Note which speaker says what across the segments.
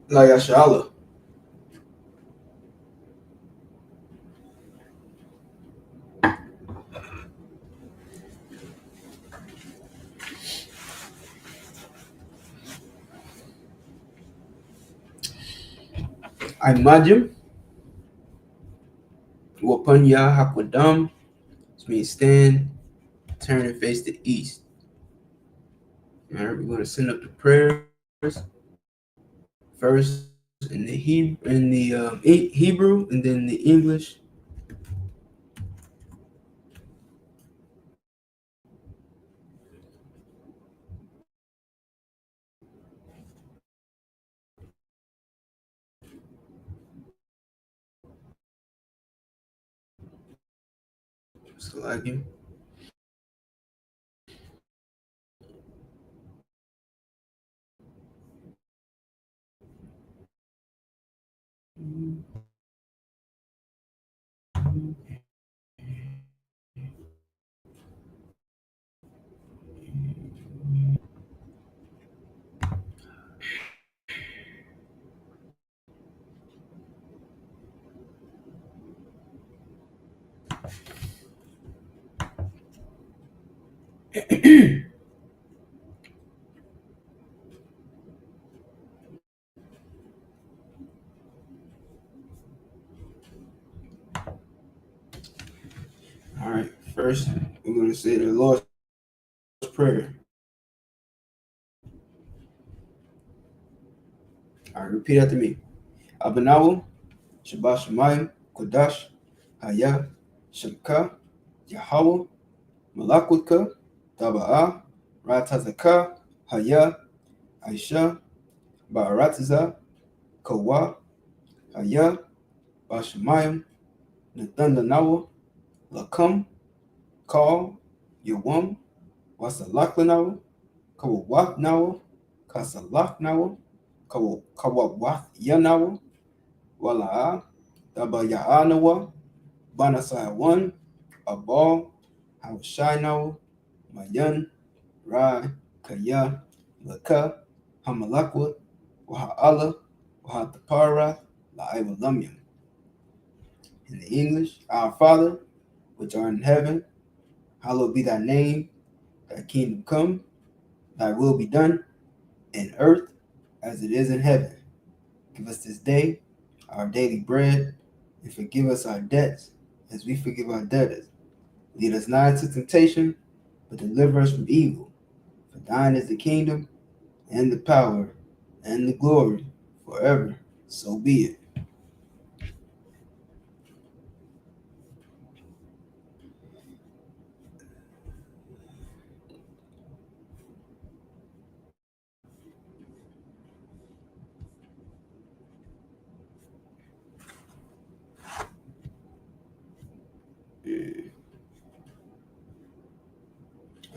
Speaker 1: La Yashala. I imagine Wapanya Hakwadam, which means stand, turn and face the east. All right, we're going to send up the prayers first in the Hebrew and then the English. So like you. All right, first we're going to say the Lord's Prayer. All right, repeat after me. Abanawu, Shabbat Shemayim, Kodash, Haya, Shabka, Yahweh, Malakutka, Taba'a, Ratazaka, Haya, Aisha, Ba'aratiza, Kawa, Haya, Bashamayim, Nathanawa, Lakam, Call, Yawam, Wasalakanawa, Kawawak Kasalaknawa, Kawawath Yanawa, Wala'a, Dabaya'anawa, Banasai one, Abal, Hawashinawa, Mayan, Rai, Kaya, Laka, Hamalakwa, Waha'ala, Wahatapara, La'iwalamyam. In the English, Our Father, which art in heaven, hallowed be thy name, thy kingdom come, thy will be done, in earth as it is in heaven. Give us this day our daily bread, and forgive us our debts as we forgive our debtors. Lead us not into temptation, but deliver us from evil. For thine is the kingdom, and the power, and the glory, forever. So be it.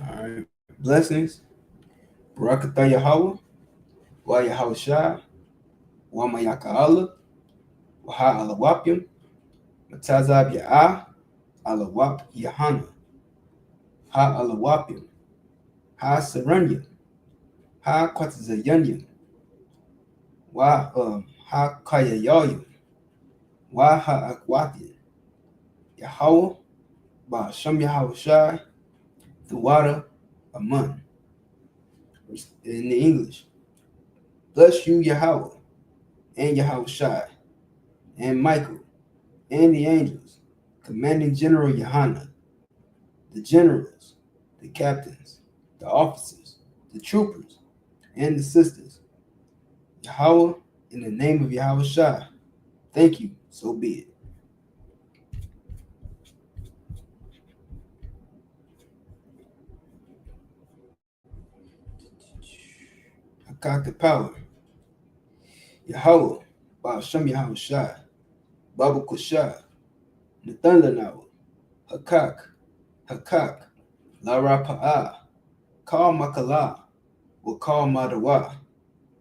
Speaker 1: All right. Blessings. Barakatah Yahweh, Wa Yahweh Shai, Wa Mayaka'ala, Wa Ha'alawapim, Matazab Ya'ah, Alawap YAHANNA, Ha'alawapim, Ha-Saranya, Ha-Kwatazayanya, Ha-Kayayaya, Wa-Ha-Akwati, Yahweh, Ba-Shem Yahweh Shai, the water, Amun. In the English, bless you, Yahweh, and Yahweh Shai, and Michael, and the angels, commanding General YAHANNA, the generals, the captains, the officers, the troopers, and the sisters. Yahweh, in the name of Yahweh Shai, thank you, so be it. Hakak the power. Yahweh, Baal Shem Yahweh Shai, Babu Kushai, Nathanawa, Hakak, Lara Pa'ah, Kal Makala, Wakal Madawa,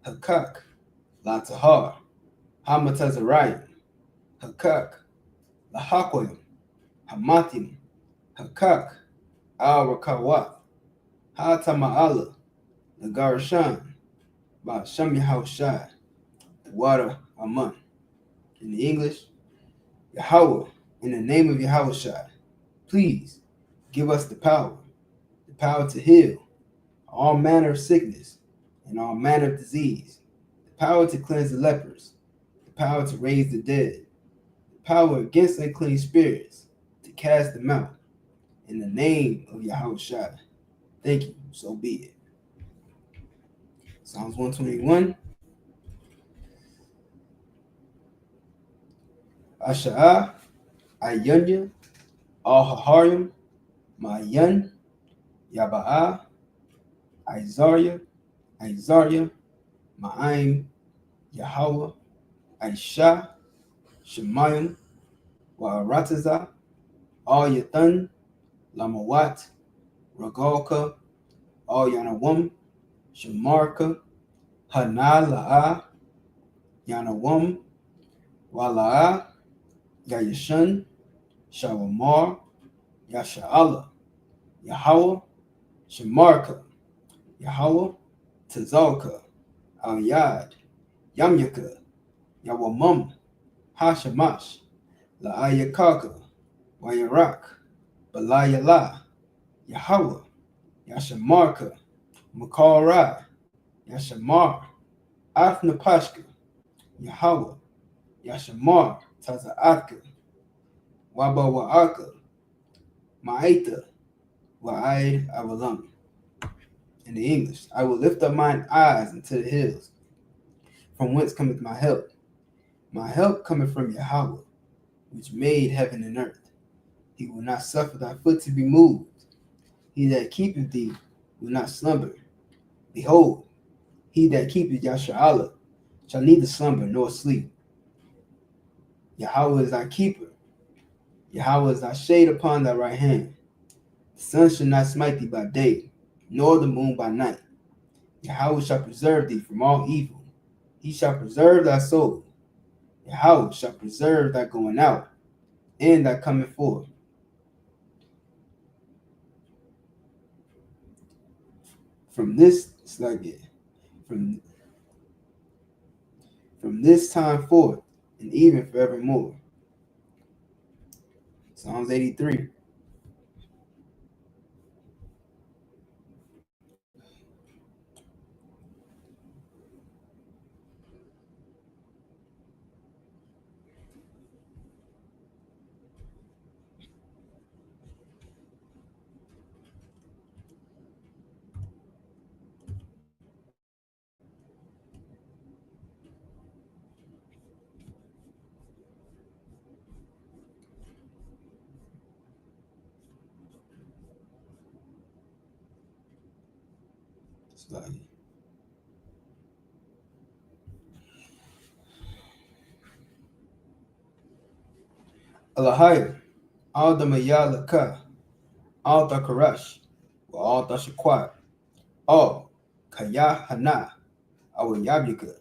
Speaker 1: Hakak, La Tahar, Hamatazarayim, Hakak, Lahakwayim, Hamatim, Hakak, Al Rakawat, Hatama'ala, Nagarashan, Ba Shem Yahweh Shai, the water, Aman. In the English, Yahweh, in the name of Yahweh, please give us the power to heal all manner of sickness and all manner of disease, the power to cleanse the lepers, the power to raise the dead, the power against unclean spirits, to cast them out. In the name of Yahweh. Thank you, so be it. Psalms 121. Asha'ah, Ayunya, Al-Haharim, Ma'yan, Yaba'ah, Isaiah, Ma'aim, Yahweh, Aisha, Shemayim, Wa'arataza, Al Yathan, Lamawat, Ragalka, Al Yanawam, Shamarka, Hanala'a, Yanawam, Wala'a, Yayashan, Shawamar, Yasha'ala, Yahweh, Shamarka, Yahweh, Tazalka, Al Yad, Yamyaka, Yawamum, Hashamash, La'ayakaka, Wayarak, Balayala, Yahweh, Yashamarka, Makara, Yashamar, Afnapashka, Yahweh, Yashamar, Tazaatka, Wabawa'aka, Ma'aita, Wa'aid Avalam. In the English, I will lift up mine eyes unto the hills, from whence cometh my help. My help cometh from Yahweh, which made heaven and earth. He will not suffer thy foot to be moved. He that keepeth thee will not slumber. Behold, he that keepeth Yasha'Allah shall neither slumber nor sleep. Yahweh is thy keeper. Yahweh is thy shade upon thy right hand. The sun shall not smite thee by day, nor the moon by night. Yahweh shall preserve thee from all evil. He shall preserve thy soul. Yahweh shall preserve thy going out and thy coming forth. From this time forth, and even forevermore. Psalms 83. Alahaya, all the Mayalaka, all the Karash, all the Shaquat, all Kayahana, our Yabika,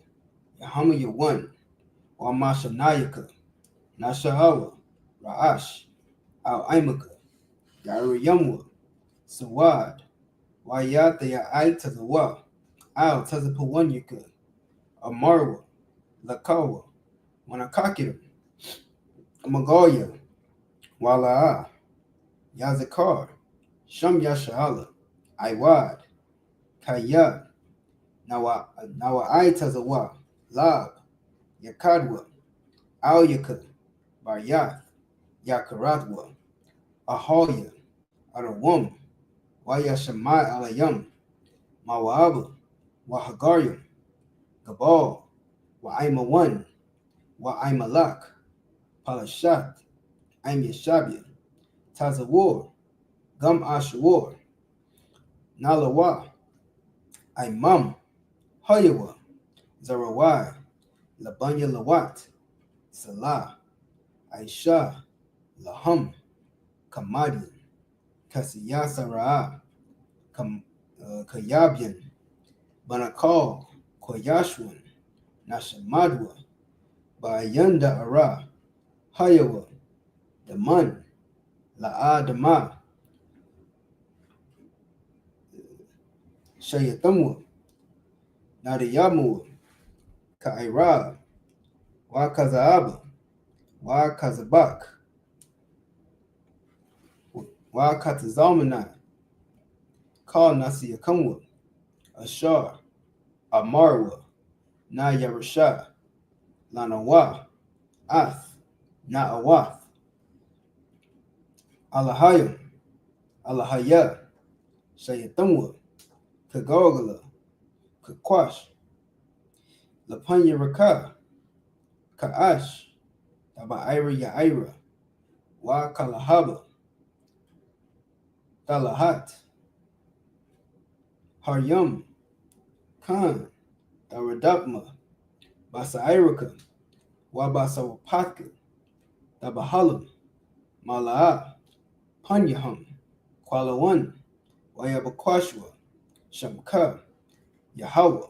Speaker 1: Yahama Yawan, or Mashanayaka, Nashaawa, Ra'ash, Al Imaka, Yariyamwa, Sawad, Wayata Ya'ai Tazawa, Al Tazapawanyaka, Amarwa, Lakawa, Wanakakiram, Amagoya, Wala'a, Yazakar, Sham Yashala, Iwad, Kayad, Nawa Aitazawa, Lab, Yakadwa, Al Yaka, Baryath, Yakaratwa, Ahoya, Arawum, Wayashamai Alayam, Mawaba, Wahagaryam, Gabal, Wa'ima 1, Wa'ima Lak, Palashat, Aim Yashabia, Tazawar, Gum Ashawar, Nalawa, Imam, Hayawa, Zarawai, Labanya Lawat, Salah, Aisha, Laham, Kamadian, Kasiyasara, Kayabian, Banakal, Koyashwan, Nashamadwa, Bayanda Ara, Hayawa, Daman, La'adama, Shayatamwa, Nadiyamua, Kaira, Wakazaaba, Wakazabak, Wakatazalmanai, Kal Nasiyakamwa, Ashar, Amarwa, Na Yarusha, Lanawa, Ath, Na'awath, Alahayim, Alahaya, Shayatamwa, Kagogala, Kakwash, Lapanya Raka, Ka'ash, Taba'ira Ya'ira, Wa Kalahaba, Talahat, Haryam, Khan, Daradapma, Basairaka, Wabasawapatka, Tabahalam, Mala'a, Panyaham, Kwalawan, Wayabakwashwa, Shamka, Yahweh,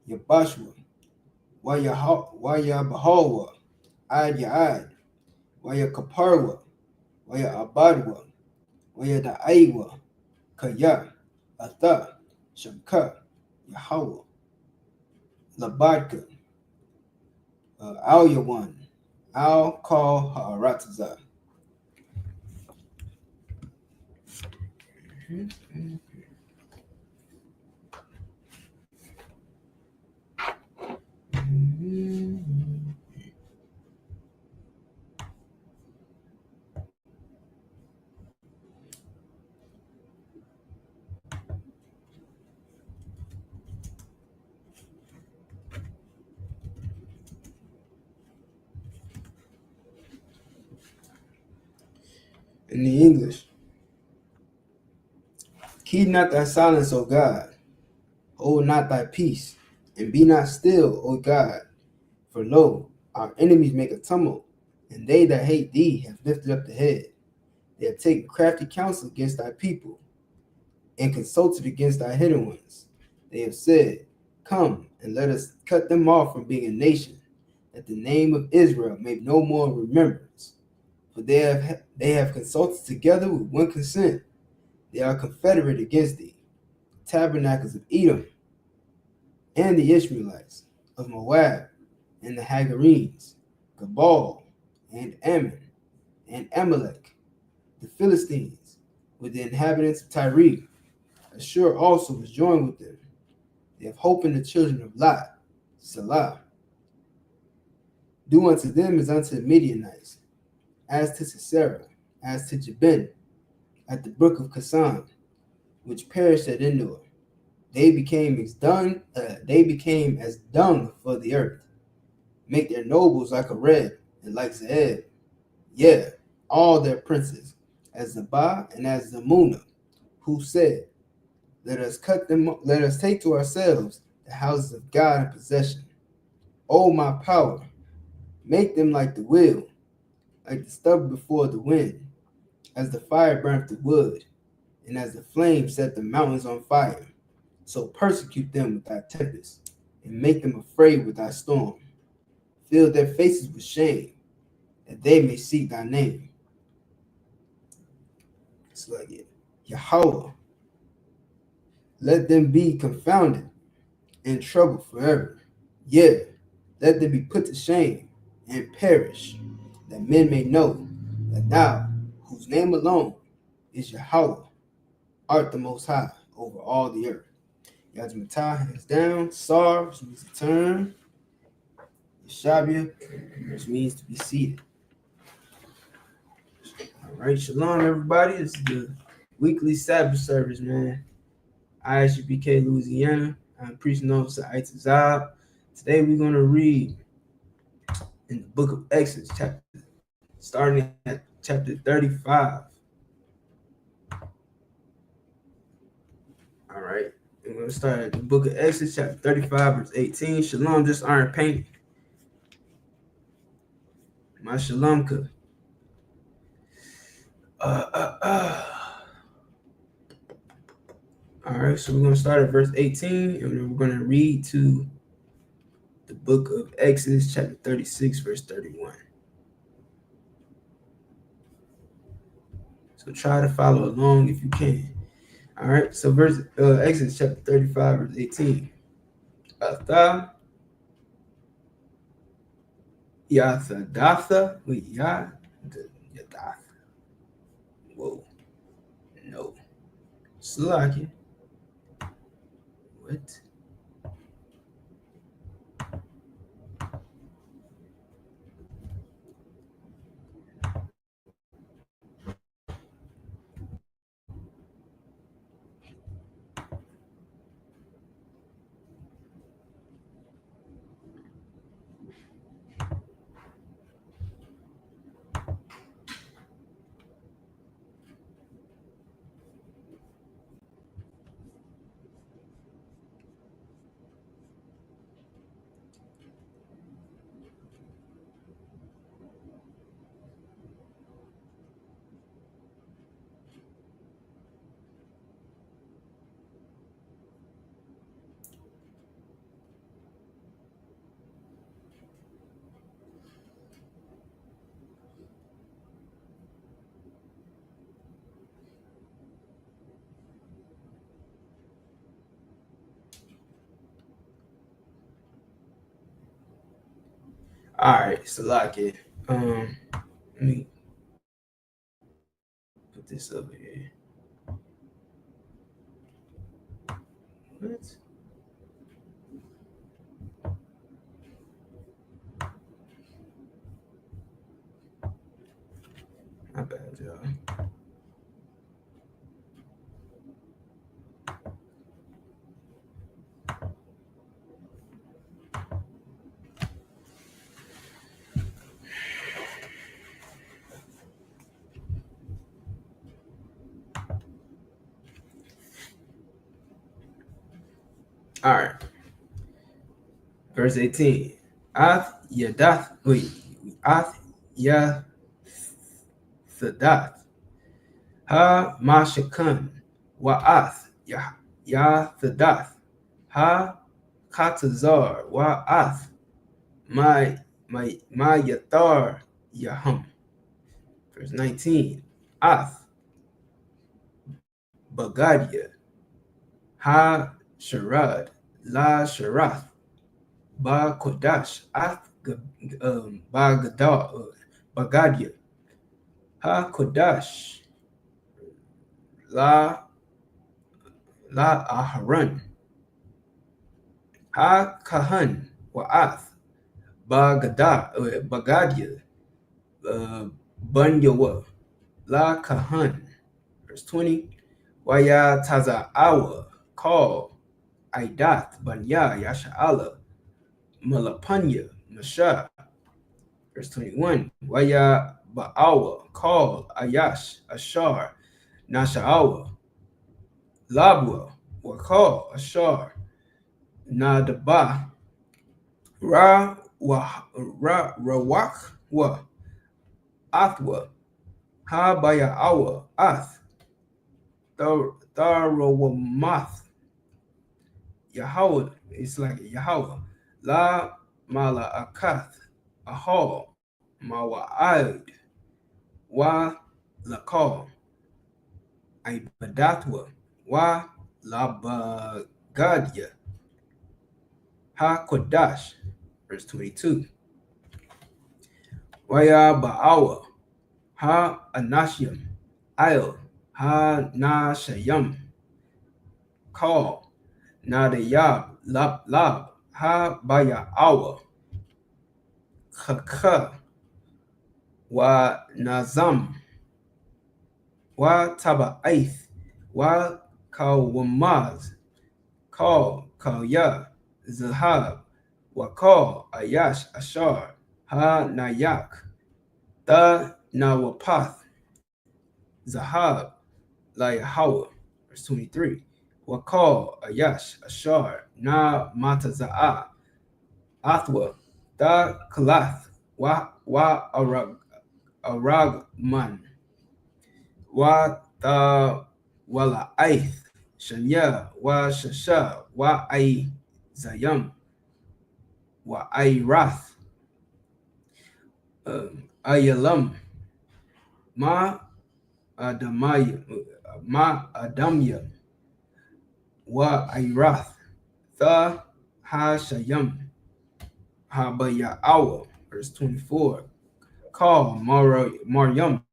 Speaker 1: Yabashwa, Wayabahawa, Ad Ya'ad, Wayakaparwa, Wayabadwa, Wayadaiwa, Kaya, Atha, Shamka, Yahweh, Labadka, Al Yawan, Al Kal Ha'aratazah. In the English, keep not thy silence, O God, hold not thy peace, and be not still, O God. For lo, our enemies make a tumult, and they that hate thee have lifted up the head. They have taken crafty counsel against thy people, and consulted against thy hidden ones. They have said, come, and let us cut them off from being a nation, that the name of Israel may no more remembrance. For they have consulted together with one consent. They are confederate against thee, tabernacles of Edom, and the Ishmaelites, of Moab, and the Hagarenes, Gabal, and Ammon, and Amalek, the Philistines, with the inhabitants of Tyre. Ashur also was joined with them. They have hope in the children of Lot, Salah. Do unto them as unto the Midianites, as to Sisera, as to Jabin, at the brook of Kasan, which perished at Endor. They became as dung for the earth. Make their nobles like a red, and like Zeb. Yeah, all their princes, as Zabah and as Zamuna, who said, let us take to ourselves the houses of God in possession. O my power, make them like the wheel, like the stubble before the wind, as the fire burnt the wood, and as the flame set the mountains on fire. So persecute them with thy tempest, and make them afraid with thy storm. Fill their faces with shame, that they may seek thy name. It's like it. Yahweh, let them be confounded and troubled forever. Yeah, let them be put to shame and perish, that men may know that thou, whose name alone is Yahweh, art the most high over all the earth. Yajmatah, hands down. Sar, which means to turn. Shabia, which means to be seated. All right, shalom, everybody. This is the weekly Sabbath service, man. I.S.U.P.K, Louisiana. I'm preaching officer I.S.U.P.K. Today we're going to read in the book of Exodus, starting at chapter 35. All right, we're going to start at the book of Exodus, chapter 35, verse 18. Shalom, just iron paint. My shalamka. All right, so we're going to start at verse 18, and then we're going to read to the book of Exodus, chapter 36, verse 31. So try to follow along if you can. All right, so Exodus, chapter 35, verse 18. Atha Yathadatha. Wait, Yadath. Whoa. No. Slaki. What? All right, Salaki. Let me put this over here. What? My bad, y'all. All right. Verse 18. Ath Yadath. Wait. Ath Yathadath. Ha Mashakan. Wa'ath Yathadath. Ha Katazar. Wa'ath. My Yathar Yahum. Verse 19. Ath Bagadia. Ha Sharad. La Sharath. Ba Kodash. Ath Bagadia. Ha Kodash. La Aharon. Ha Kahan. Wa'ath. Bagadia. Bunyawa. La Kahan. Verse 20. Waya Taza Awa. Call. Aidath. Banya. Yasha'ala. Malapanya. Masha. Verse 21. Waya Ba'awa. Call. Ayash. Ashar. Nasha'awa. Labwa. Wakal. Ashar. Nadaba. Rawak. Wa. Athwa. Ha Baya'awa. Ath. Tharawamath. Yahweh. It's like Yahweh. La Mala Akath. Ahal. Mawa'ad. Wa Lakal. Ibadathwa. Wa Labagadia. Ha Kodash. Verse 22. Waya Ba'awa. Ha Anashim. Il. Ha Nashayam. Call. Nadayab. Lab. Ha Baya'awa. Kaka. Wa Nazam. Wa Taba'aith. Wa Kawamaz. Call. Kawya. Zahab. Wa Call. Ayash. Ashar. Ha Nayak. Da Nawapath. Zahab. La Yahweh. Verse 23. Wa Call. Ayash. Ashar. Na Mataza'a. Athwa. Da Kalath. Wa Aragman. Wa ta wala aith. Shanya. Wa Shasha. Wa Ai Zayam. Wa Ai Rath. Ayalam. Ma Adamya. Wa Irath. Tha Ha Shayam. Ha Baya'awa. Verse 24. Call Maryam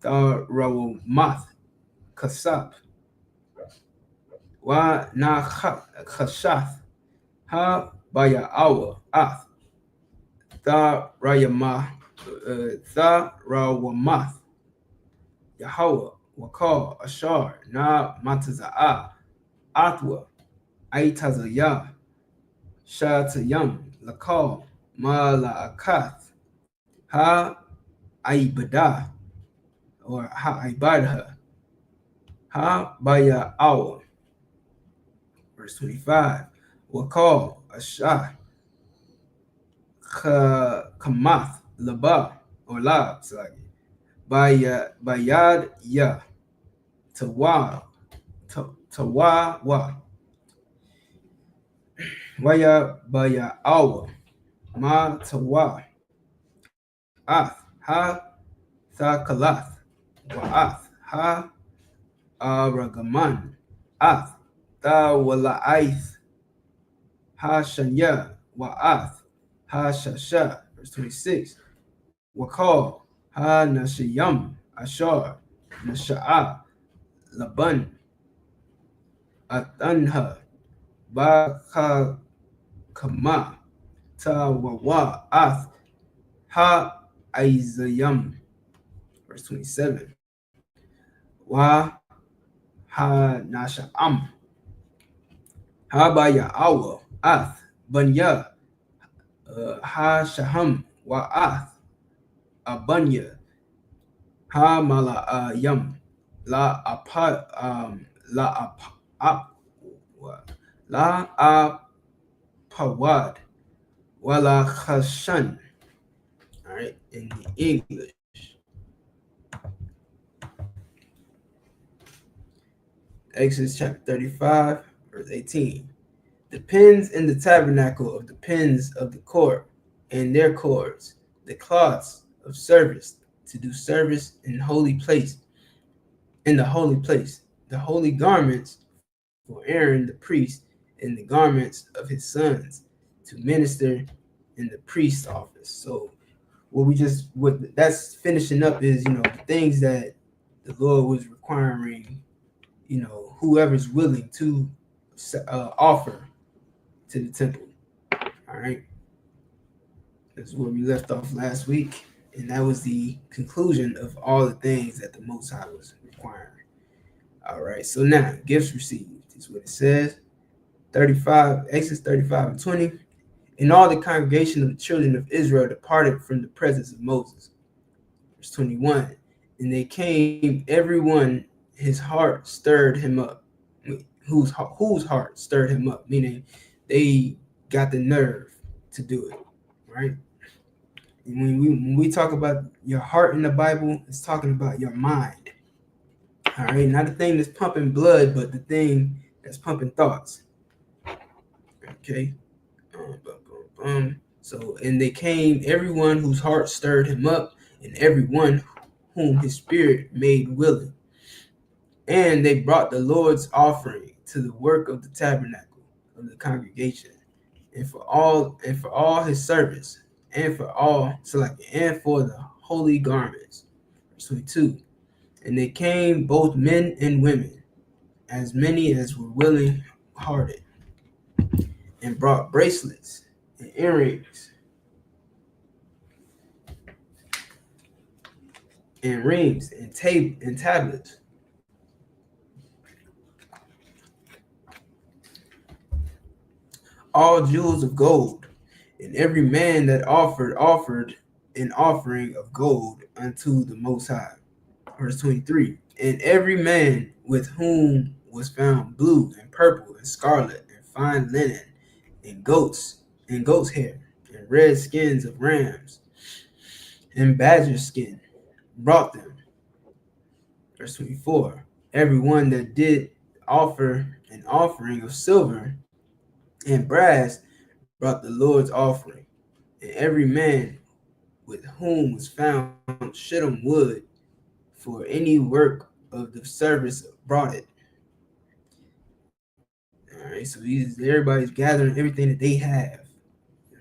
Speaker 1: Math Kasap Wa Na Khashath Ha Baya Awa Ath Rawamath Yahweh Wakal Ashar Na Mataza'ah Atwa Aitazayah Shatayam Lakal Mala'akath Ha Aibadah or Ha Ibadha Ha Baya Awa. Verse 25. Wakal Ashah Kamath Laba or Lab Bayad Ya Tawa Tawa Waya Baya Awa Ma Tawa Ath Ha Thakalath Wa'ath Ha Aragaman Ath Tawala'aith Ha Shanya Wa'ath Ha Shasha. Verse 26. Wakal Ha Nashiyam Ashar Nasha'a Laban Atanha Baka Kama Tawawa Ath Ha Aizayam. Verse 27. Wa Ha Nasha'am Ha Baya Awa Ath Banya Ha Shaham Wa Ath Abanya Ha Mala'ayam La Apa La Apa La Apawad Wala Khashan. All right, in the English. Exodus chapter 35, verse 18. The pins in the tabernacle of the pins of the court and their cords, the cloths of service to do service in the holy place, the holy garments for Aaron the priest, and the garments of his sons to minister in the priest's office. So what that's finishing up is, the things that the Lord was requiring, whoever's willing to offer to the temple. All right, that's where we left off last week, and that was the conclusion of all the things that the Most High was requiring. All right, so now gifts received is what it says. 35, Exodus 35 and 20. And all the congregation of the children of Israel departed from the presence of Moses. Verse 21. And they came, everyone, his heart stirred him up. Whose heart stirred him up? Meaning they got the nerve to do it, right? And when we talk about your heart in the Bible, it's talking about your mind. All right, not the thing that's pumping blood, but the thing that's pumping thoughts. Okay. So, and they came, everyone whose heart stirred him up, and everyone whom his spirit made willing. And they brought the Lord's offering to the work of the tabernacle of the congregation, and for all his service, and for the holy garments. Verse 22. And they came, both men and women, as many as were willing hearted, and brought bracelets and earrings and rings and tablets. All jewels of gold, and every man that offered an offering of gold unto the Most High. Verse 23. And every man with whom was found blue and purple and scarlet and fine linen and goats hair and red skins of rams and badger skin brought them. Verse 24. Everyone that did offer an offering of silver and brass brought the Lord's offering, and every man with whom was found shittim wood for any work of the service brought it. All right, so everybody's gathering everything that they have.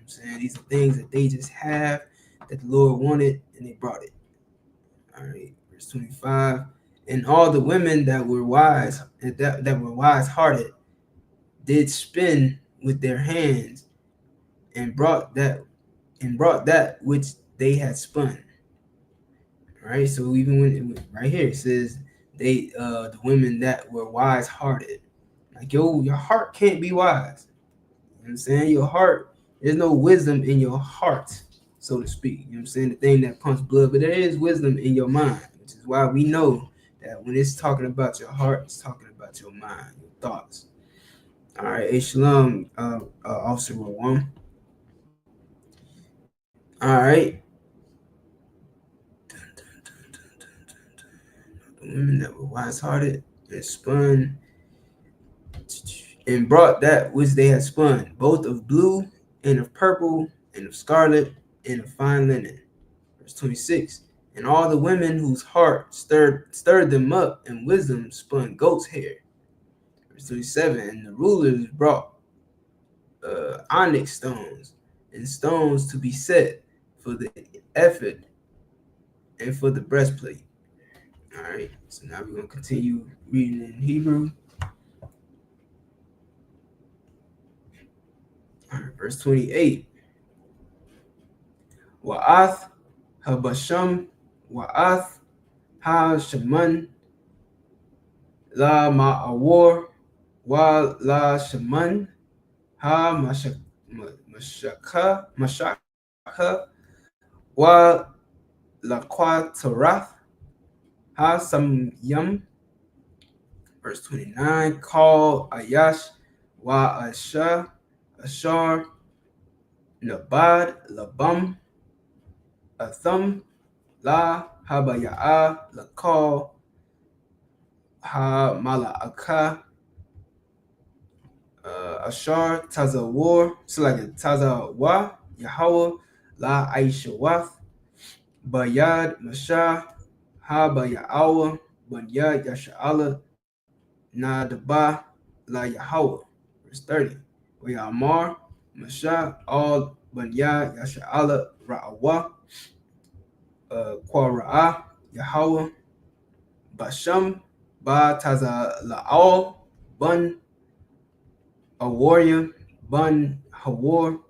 Speaker 1: I'm saying? These are things that they just have that the Lord wanted and they brought it. All right, verse 25. And all the women that were wise and that were wise hearted did spin with their hands and brought that which they had spun. All right, so even when right here it says they the women that were wise hearted. Like your heart can't be wise. You know what I'm saying? Your heart, there's no wisdom in your heart, so to speak. You know what I'm saying? The thing that pumps blood, but there is wisdom in your mind, which is why we know that when it's talking about your heart, it's talking about your mind, your thoughts. All right, Shalom, Officer 1. All right. The women that were wise hearted and spun and brought that which they had spun, both of blue and of purple and of scarlet and of fine linen. Verse 26. And all the women whose heart stirred them up in wisdom spun goat's hair. Verse 27. And the rulers brought onyx stones and stones to be set for the ephod and for the breastplate. All right. So now we're going to continue reading in Hebrew. All right, verse 28. Wa'ath habasham wa'ath ha-shaman la ma'awar wa la shaman ha-mashaka wa la quatarath ha-samyam. Verse 29. Call ayash wa ashar nabad labam atham la habaya'a la call ha mala'aka ashar tazawar. So like tazawa Yahweh la aishawath bayad mashah ha baya'awa banyad yasha'ala nadaba la Yahweh. Verse 30. Wayamar mashah all banyad yasha'ala ra'awa Quara'a Yahweh Basham Ba Taza La'al Bun a warrior Bun Hawar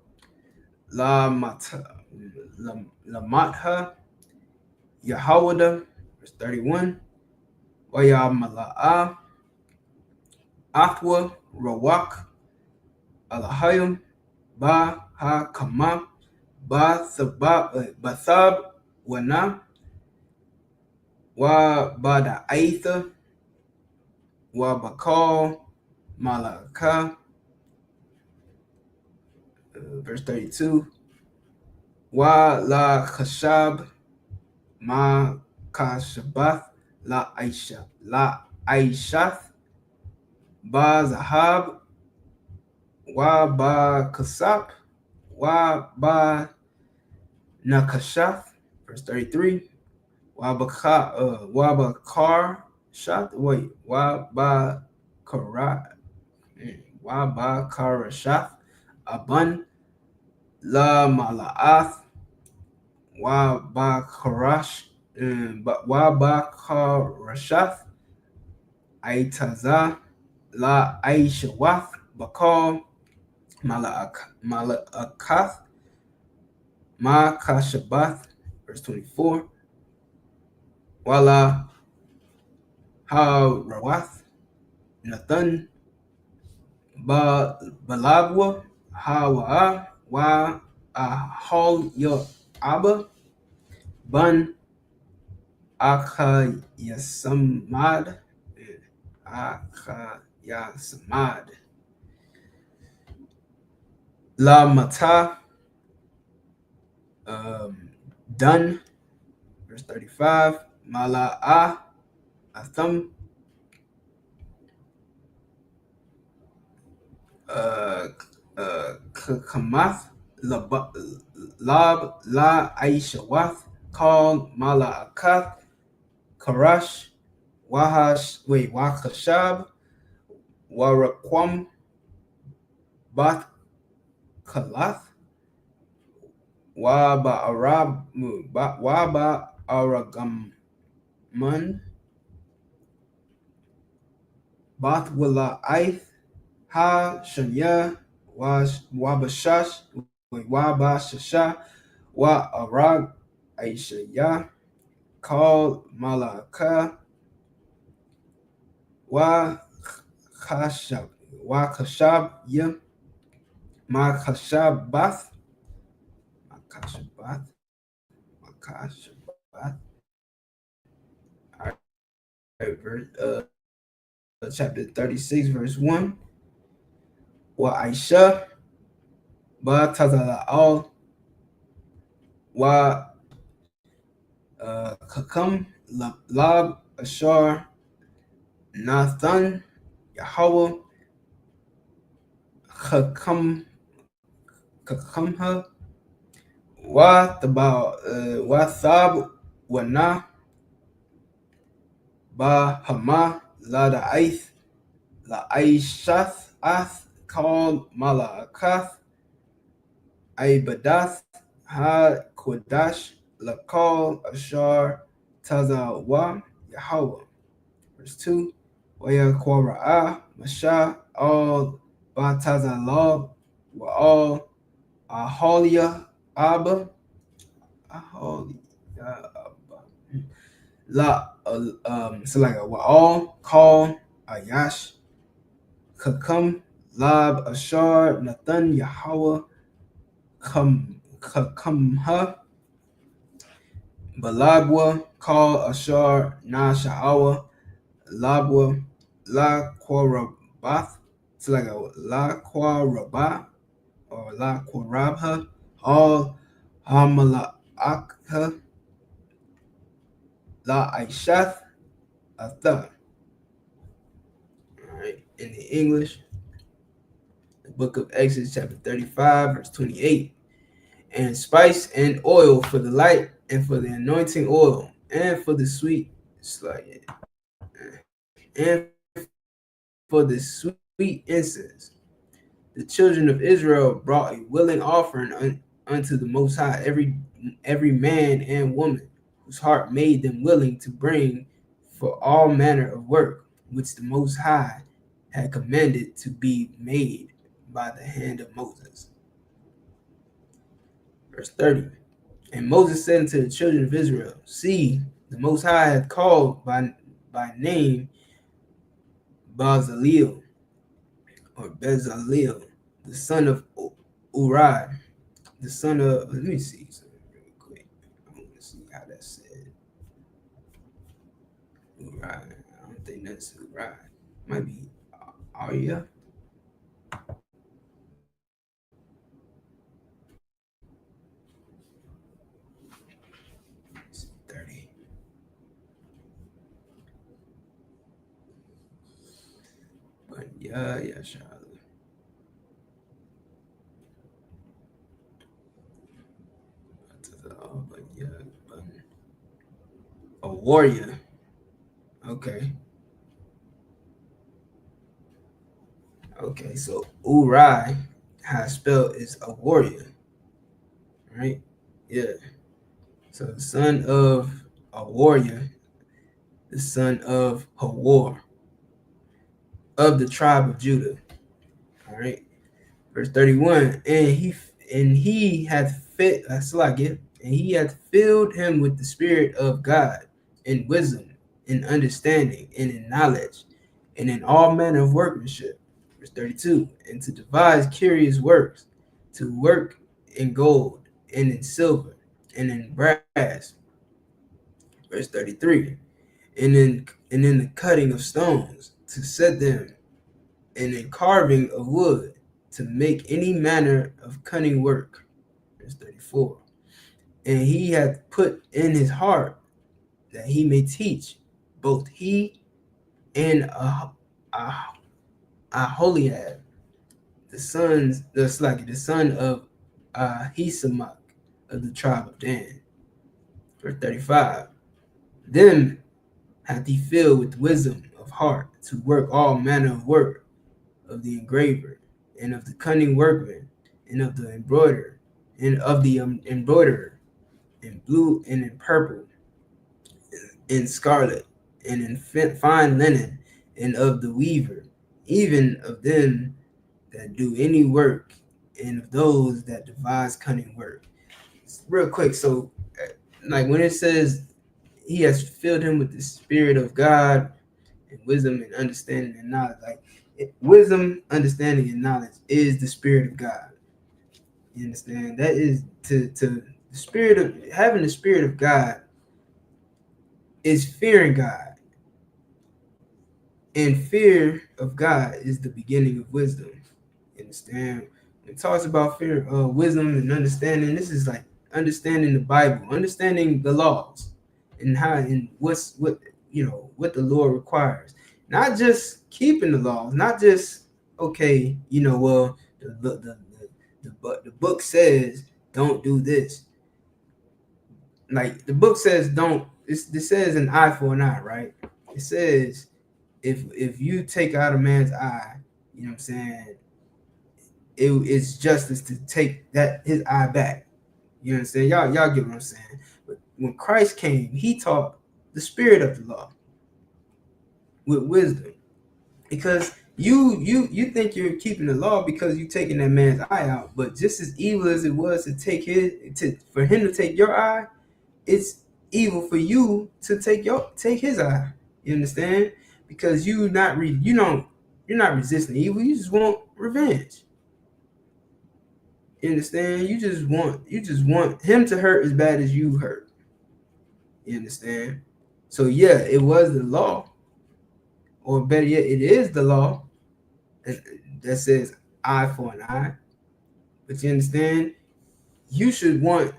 Speaker 1: La Matha Yahawada. Verse 31. Waya Mala'a Athwa Rawak Alahayim Ba Ha Kama Ba Thab Wana Wa Bada Aitha Wa Bakal Malaka. Verse 32. Wa la khashab ma kashabath la aishath ba zahab wa ba kasap wa ba nakashath. Verse 33. Wa ba kar shat. Wait. Wa ba karashath aban la mala'ath wa ba karash wa ba karashath aitaza la aishawath bakal mala'akath ma kashabath. Verse 24. Wala ha rawath nathan balagwa ha wa ahol yo abba ban akayasamad la mata done. Verse 35. Mala'ah atham kamath lab la aishawath called mala'akath karash wakashab warakwam bath kalath Waba Aragaman Bath Willa Ith Ha Shanya was Wabashash Wabashasha Wa Arag Aishaya called Malaka Wa Kashab Ya Makashabath Makashabath Makashabath. All right, chapter 36, verse 1. Wa Aisha Ba Tazala Al Wa Kakam Lab Ashar Nathan Yahweh Kakamha Wa Thab Wa Na Ba Hama La Da'ith La Aishath Ath called Malakath Aibadath Ha Kodash La Kal Ashar Tazawa Yahweh. Verse 2. Waya Kwara'a Masha Al Batazalab Wa Al Aholia Abba Aholia Abba La so like wa all call Ayash Kakam Lab Ashar Nathan Yahweh Kakamha Balagwa call Ashar Na Sha'awa Labwa La Quarabath. It's like a La Quarabah or La Quarabha. All Hamala'akha La Aishath Atha. Alright, in the English, the book of Exodus, chapter 35, verse 28. And spice and oil for the light, and for the anointing oil, and for the sweet, and for the sweet incense. The children of Israel brought a willing offering unto the Most High, every man and woman whose heart made them willing to bring for all manner of work, which the Most High had commanded to be made by the hand of Moses. Verse 30. And Moses said unto the children of Israel, see, the Most High hath called by name Bezaleel, the son of Uri, the son of, let me see something real quick. I want to see how that's said. Uri. I don't think that's Uri. Might be Arya. 30. But yeah, Charlotte. But yeah, but a warrior. Okay. Okay, so Uri, how it's spelled, is a warrior. Right? Yeah. So the son of a warrior, the son of Hawar, of the tribe of Judah. All right. Verse 31. And he hath filled him with the spirit of God, in wisdom, in understanding, and in knowledge, and in all manner of workmanship. Verse 32. And to devise curious works, to work in gold, and in silver, and in brass. Verse 33. And in the cutting of stones, to set them, and in carving of wood, to make any manner of cunning work. Verse 34. And he hath put in his heart that he may teach, both he and Aholiab, the son of I.S.U.P.K of the tribe of Dan. Verse 35. Them hath he filled with wisdom of heart, to work all manner of work of the engraver, and of the cunning workman, and of the embroiderer, and of the embroiderer, in blue and in purple, in scarlet, and in fine linen, and of the weaver, even of them that do any work, and of those that devise cunning work. Real quick, so like when it says he has filled him with the spirit of God and wisdom and understanding and knowledge, like wisdom, understanding, and knowledge is the spirit of God. You understand? That is to the spirit of having the spirit of God is fearing God, and fear of God is the beginning of wisdom. You understand? When it talks about fear, wisdom, and understanding, this is like understanding the Bible, understanding the laws, and how and what what the Lord requires. Not just keeping the laws, not just okay, well the book says don't do this. Like the book says don't. It says an eye for an eye, right? It says if you take out a man's eye, you know what I'm saying, it's justice to take that his eye back. You understand? Y'all get what I'm saying. But when Christ came, he taught the spirit of the law with wisdom. Because you think you're keeping the law because you're taking that man's eye out, but just as evil as it was for him to take your eye, it's evil for you to take his eye. You understand? Because you're not resisting evil. You just want revenge. You understand? You just want him to hurt as bad as you hurt. You understand? So yeah, it was the law, or better yet, it is the law that says eye for an eye. But you understand? You should want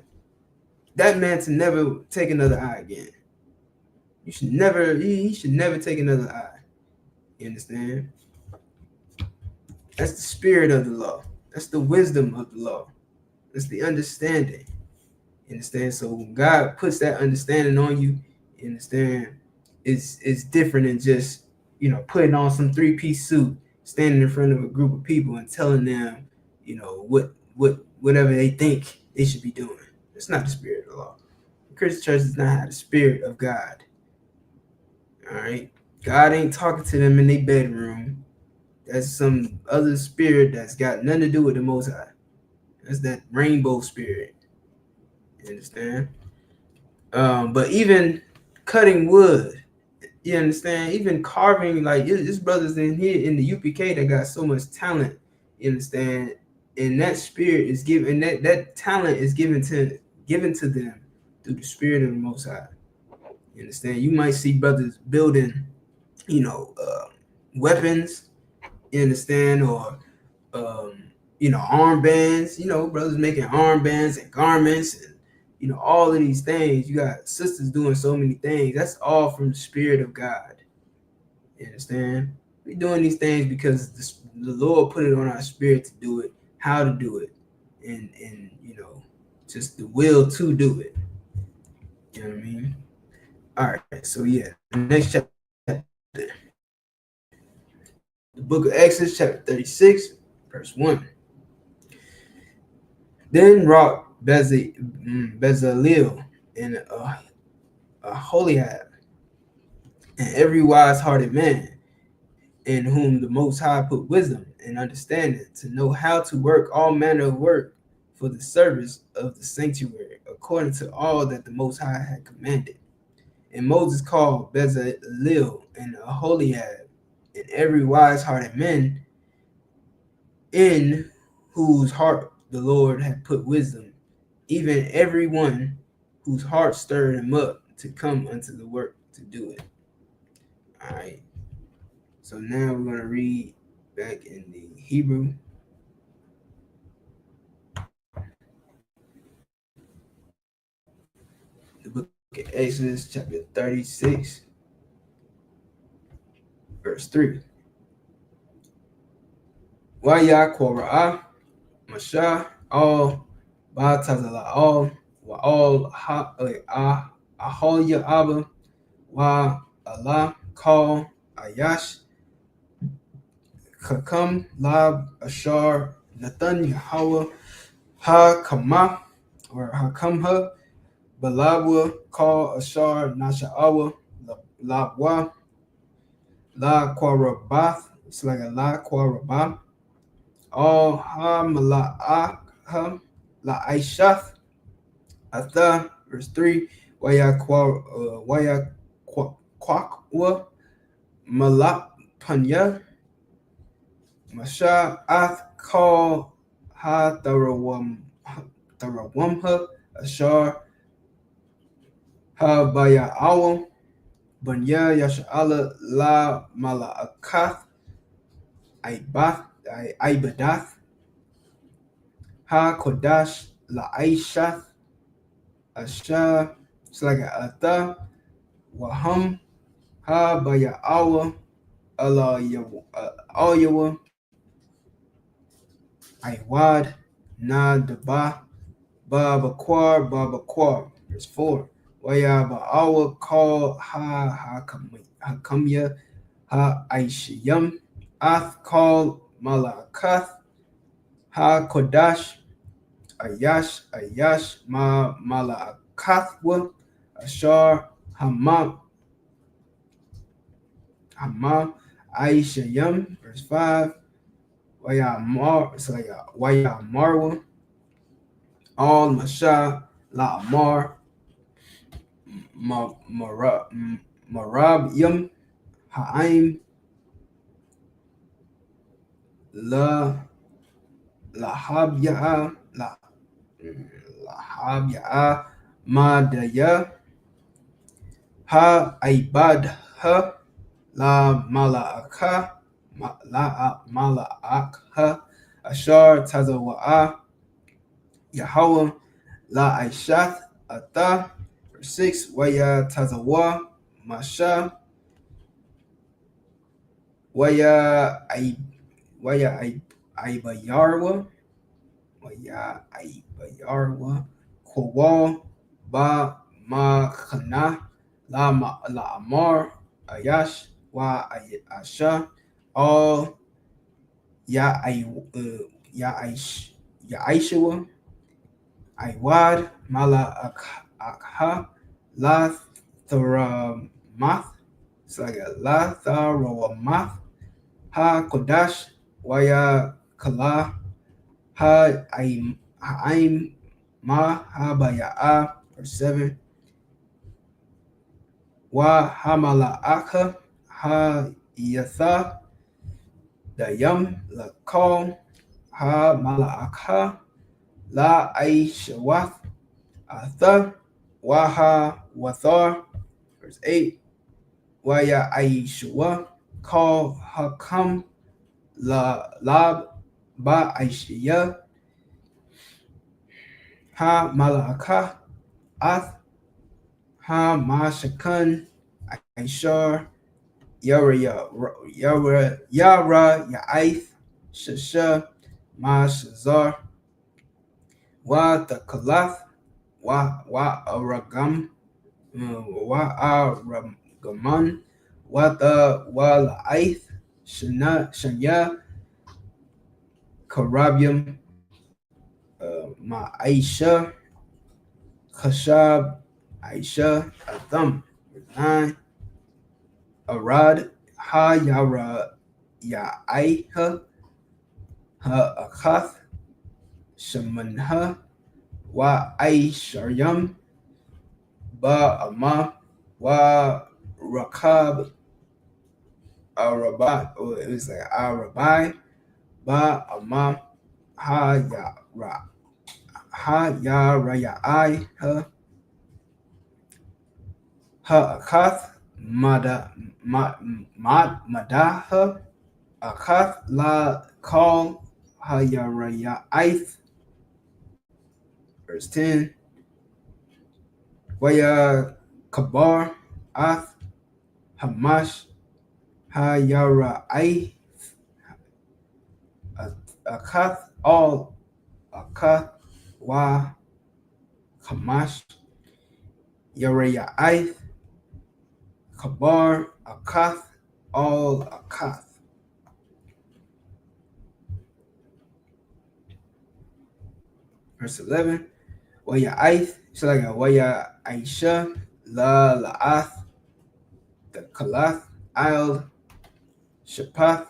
Speaker 1: that man to never take another eye again. You should never. He should never take another eye. You understand? That's the spirit of the law. That's the wisdom of the law. That's the understanding. You understand? So when God puts that understanding on you, you understand, it's different than just, putting on some three-piece suit, standing in front of a group of people and telling them, whatever they think they should be doing. It's not the spirit of the law. The Christian church does not have the spirit of God. All right? God ain't talking to them in their bedroom. That's some other spirit that's got nothing to do with the Most High. That's that rainbow spirit. You understand? But even cutting wood, you understand? Even carving, like there's brothers in here in the UPK that got so much talent, you understand? And that spirit is given, that talent is given to them through the spirit of the Most High. You understand? You might see brothers building, weapons, you understand, or armbands, brothers making armbands and garments and all of these things. You got sisters doing so many things. That's all from the spirit of God. You understand? We're doing these things because the Lord put it on our spirit to do it, how to do it, and just the will to do it. You know what I mean? All right, so yeah, the next chapter, the book of Exodus, chapter 36, verse 1. Then wrought Bezalel and Aholiab, and every wise-hearted man, in whom the Most High put wisdom and understanding, to know how to work all manner of work for the service of the sanctuary, according to all that the Most High had commanded. And Moses called Bezalel and Aholiab, and every wise-hearted man, in whose heart the Lord had put wisdom, even every one whose heart stirred him up to come unto the work to do it. All right. So now we're going to read back in the Hebrew. The book of Exodus, chapter 36, verse 3. Wayah Masha all Batazala all Aholia Abba Wa Allah call Ayash Kakam Lab Ashar Nathan Yahweh Ha-Kama, or Ha-Kamha, Balabwa, Call Ashar, Nasha'awa, Labwa, La Quarabath, it's like a La Quarabath, All Ha-Mala'ah, La Aishath, Atha, verse 3, Waya Kwakwa, Malak Panya, Masha Ath Call Ha Tarawamha, Ashar, Ha Baya Awam, Bunya Yasha'ala La Mala'akath, Ibadath, Ha Kodash La Aishath, Asha, Slaga Atha, Waham, Ha Baya Awa, Allah Yawa, Iwad, Na Daba, Babaquar, verse 4. Waya Ba'awa call Ha Hakamya, Ha Aishiyam, Ath call Malakath, Ha Kodash, Ayash, Ma Malakathwa, Ashar, Hama, Aishayam, verse 5. Waya Marwa, All Masha, La Amar, Marab Yam, Ha'aim, La Lahab Ya'a, Madaya, Ha Ibad Ha, La Mala'akha, Ashar Tazawa'a, Yahweh, La Aishath, Atha, verse 6, Waya Tazawa, Masha, Waya Ibayarwa, Kowal, Ba Khana, La Amar, Ayash, Wa Asha, All Aishawa, Iwad, Mala Akha, La Tharamath, it's like a La Tharamath, Ha Kodash, Waya Kala, Ha'aim, Ma Habaya'a, verse 7. Wa Hamala'aka, Ha Yatha, Dayam, Lakal, Ha Mala'aka, La Aishawath, Atha, Waha Wathar, verse 8. Waya Aishawa, Call Hakam, Lab, Ba Aishiya, Ha Mala'aka, Ath, Ha Mashakan, Aishar, Yara Ya'ith, Shasha, Ma Shazar, Wa Takalath, Wa Aragam, Wa Aragaman, Wa La'ith, Shanya, Karabium, Ma Aisha, Khashab, Aisha, Atham, 9. Arad, Ha Yara Ya'aiha, Ha Akath, Shamanha, Wa Aisharyam, Ba Ama, Wa Rakab, Arabat, or it was like Arabai, Ba Ama, Ha Ya'ai, Ha Akath, Madaha, Akath La Kal, Ha Yara'ith, verse 10. Waya Kabar, Ath, Hamash, Ha Yara'ith, Akath, All Akath, Wa Hamash, Yara'ith, Kabar, Akath, All Akath. Verse 11. Waya so like a Waya Aisha, La La'ath, the Kalath, Al, Shapath,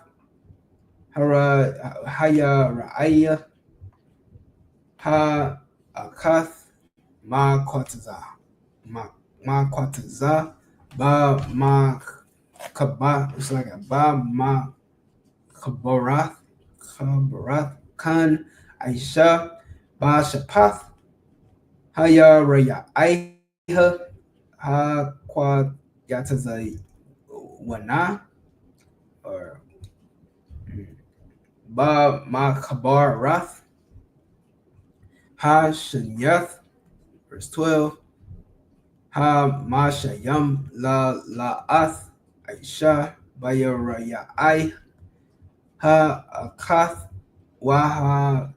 Speaker 1: Haya Ra'aya, Ha Akath, Ma Kwataza, Ma Kwataza, Ba Ma Kaba, it's like a Ba Ma Kabarath, Khan, Aisha, Ba Shapath, Haya Raya Aiha, Ha Kwa Yataza Wana, or Ba Ma Kabarath, Ha Shanyath, verse 12. Ha Mashayam La La'ath Aisha Bayaraya I Ha Akath Waha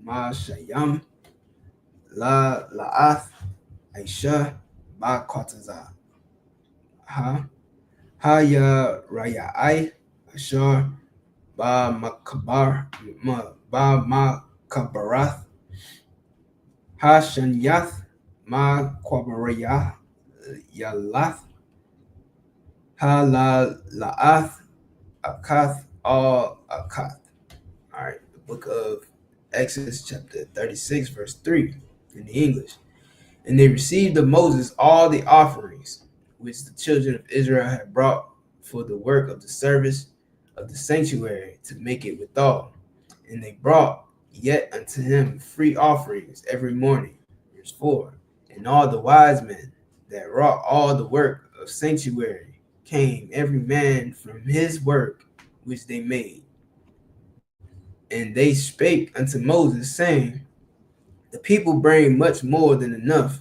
Speaker 1: Mashayam La La'ath Aisha Ba Kwataza Ha Ya Raya I Ashar Ba Makabarath Ha Shanyath Ma Kwabaraya Yalath Ha La'ath Akath All Akath. All right, the book of Exodus, chapter 36, verse 3 in the English. And they received of Moses all the offerings which the children of Israel had brought for the work of the service of the sanctuary to make it withal. And they brought yet unto him free offerings every morning. Verse 4. And all the wise men that wrought all the work of sanctuary came every man from his work which they made. And they spake unto Moses, saying, the people bring much more than enough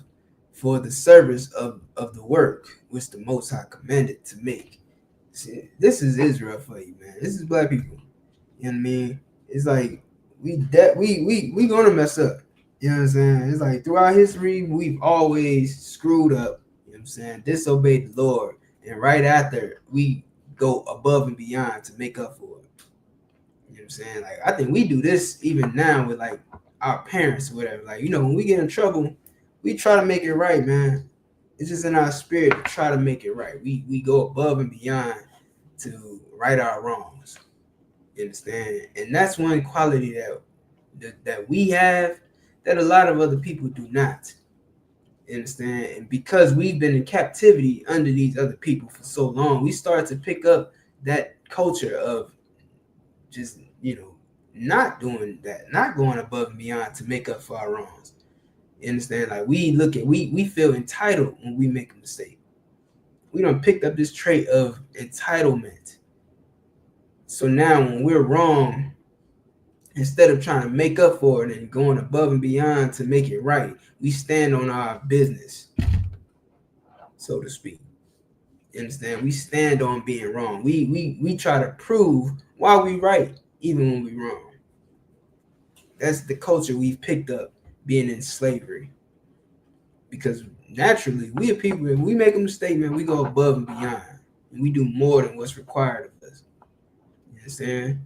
Speaker 1: for the service of the work which the Most High commanded to make. See, this is Israel for you, man. This is black people. You know what I mean? It's like we gonna mess up. You know what I'm saying? It's like throughout history, we've always screwed up. You know what I'm saying? Disobeyed the Lord, and right after we go above and beyond to make up for it. You know what I'm saying? Like I think we do this even now with like our parents or whatever. Like, when we get in trouble, we try to make it right, man. It's just in our spirit to try to make it right. We go above and beyond to right our wrongs. You understand? And that's one quality that we have that a lot of other people do not. You understand? And because we've been in captivity under these other people for so long, we start to pick up that culture of just, not doing that, not going above and beyond to make up for our wrongs. You understand? Like we feel entitled when we make a mistake. We done picked up this trait of entitlement. So now when we're wrong, instead of trying to make up for it and going above and beyond to make it right, we stand on our business, so to speak. You understand? We stand on being wrong. We try to prove why we right, even when we wrong. That's the culture we've picked up being in slavery. Because naturally, we are people, if we make a mistake, man, we go above and beyond. And we do more than what's required of us. You understand?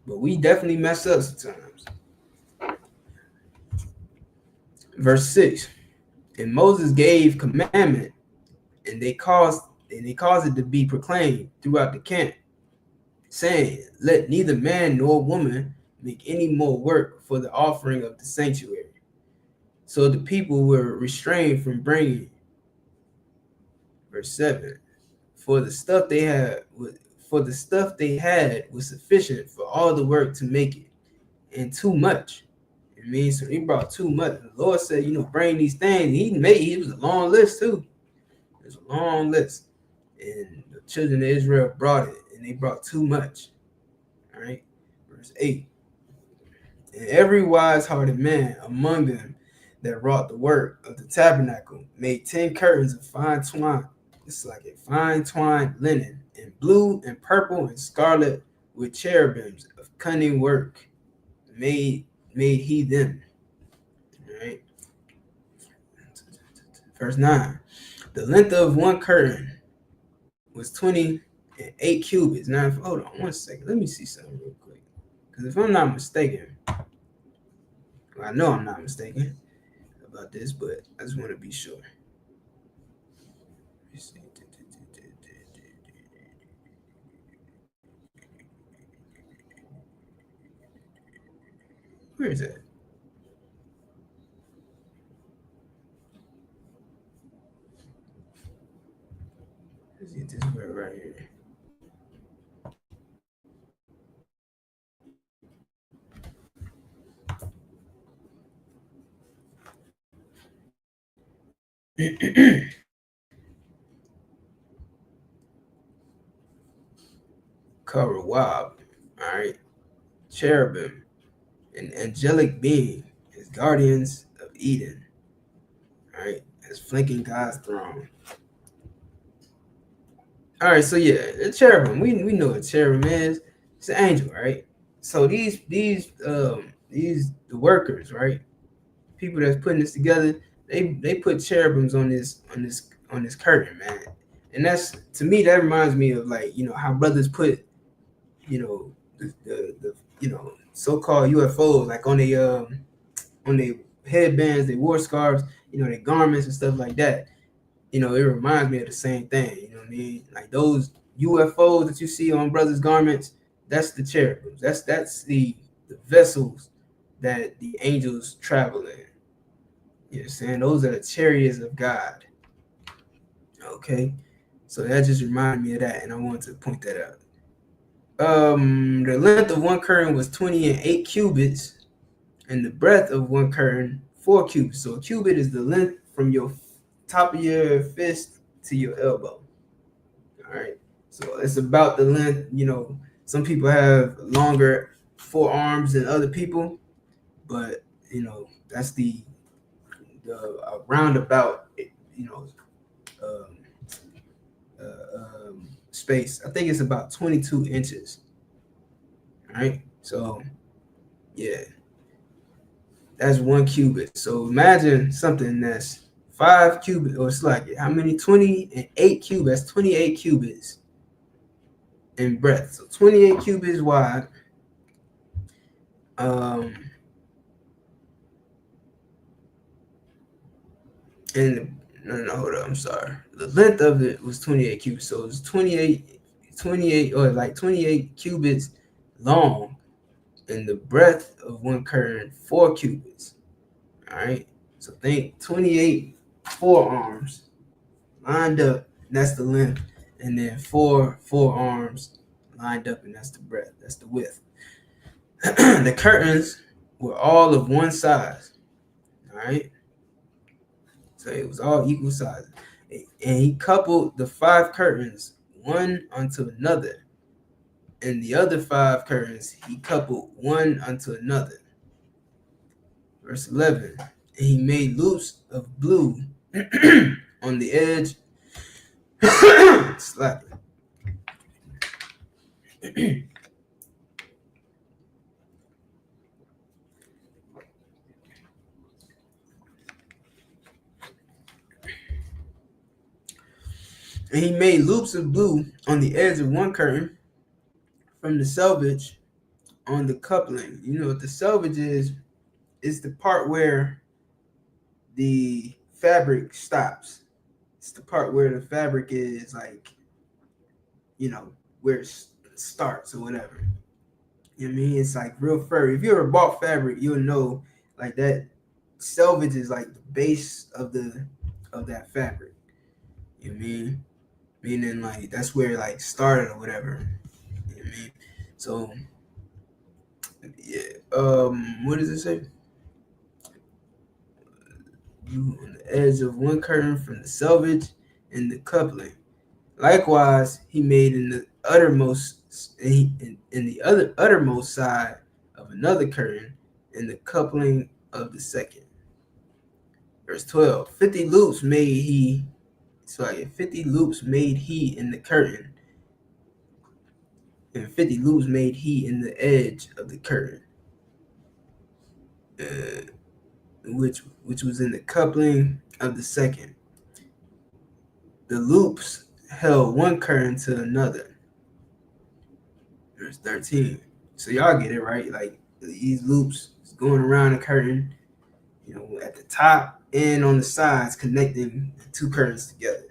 Speaker 1: But we definitely mess up sometimes. Verse 6. And Moses gave commandment, and they caused it to be proclaimed throughout the camp, saying, let neither man nor woman make any more work for the offering of the sanctuary. So the people were restrained from bringing. Verse 7. For the stuff they had was sufficient for all the work to make it, and too much. It means so he brought too much. The Lord said, bring these things. It was a long list too. It was a long list. And the children of Israel brought it, and they brought too much. All right. Verse 8. And every wise-hearted man among them that wrought the work of the tabernacle made 10 curtains of fine twine. It's like a fine twined linen, in blue and purple and scarlet, with cherubims of cunning work. Made he them. All right. Verse 9. The length of one curtain was 28 cubits. Now, hold on 1 second. Let me see something real quick. Because if I'm not mistaken, I know I'm not mistaken about this, but I just want to be sure. Where is that? Let's get this word right here. Karawab, all right, cherubim, an angelic being, as guardians of Eden, all right, as flanking God's throne. All right, so yeah, the cherubim, we know what cherubim is. It's an angel, right? So these the workers, right? People that's putting this together, they put cherubims on this curtain, man. And that's, to me, that reminds me of, like, how brothers put, the so-called UFOs, like on their headbands, their war scarves, their garments and stuff like that. It reminds me of the same thing. You know what I mean? Like those UFOs that you see on brothers' garments, that's the cherubims. That's the vessels that the angels travel in. You know what I'm saying? Those are the chariots of God. Okay. So that just reminded me of that, and I wanted to point that out. The length of one curtain was 20 and 8 cubits, and the breadth of one curtain 4 cubits. So a cubit is the length from your top of your fist to your elbow. All right. So it's about the length. Some people have longer forearms than other people, but that's the roundabout. Um, space. I think it's about 22 inches. All right. So yeah, that's 1 cubit. So imagine something that's 5 cubits, or it's like how many? 20 and 8 cubits. That's 28 cubits in breadth. So 28 cubits wide. And no, hold up, I'm sorry. The length of it was 28 cubits. So it was 28, or like 28 cubits long, and the breadth of one curtain 4 cubits. All right. So think 28 forearms lined up, and that's the length, and then 4 forearms lined up, and that's the breadth. That's the width. The curtains were all of one size. All right. So it was all equal size. And he coupled the 5 curtains one unto another, and the other 5 curtains he coupled one unto another. Verse 11. And he made loops of blue on the edge. Slap it. And he made loops of blue on the edge of one curtain from the selvage on the coupling. You know what the selvage is? It's the part where the fabric stops. It's the part where the fabric is, like, where it starts or whatever. You know what I mean? It's like real furry. If you ever bought fabric, you'll know, like, that selvage is like the base of that fabric. You know what I mean? Meaning, like, that's where it, like, started or whatever. You know what I mean? So yeah. What does it say? On the edge of one curtain from the selvage and the coupling. Likewise, he made in the uttermost side of another curtain in the coupling of the second. Verse 12. 50 loops made he. Sorry, 50 loops made he in the curtain, and 50 loops made he in the edge of the curtain, which was in the coupling of the second. The loops held one curtain to another. Verse 13. So y'all get it, right? Like, these loops It's going around the curtain, at the top and on the sides, connecting the two curtains together.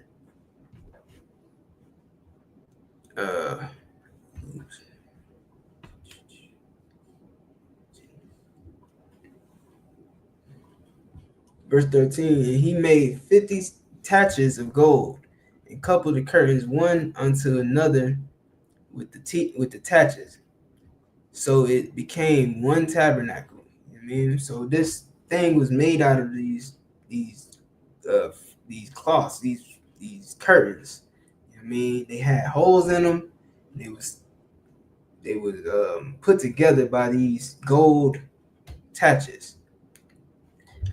Speaker 1: Verse 13, and he made 50 taches of gold and coupled the curtains one unto another with the taches. So it became one tabernacle. You know what I mean? So this thing was made out of these cloths, these curtains. You know what I mean? They had holes in them. They was put together by these gold taches.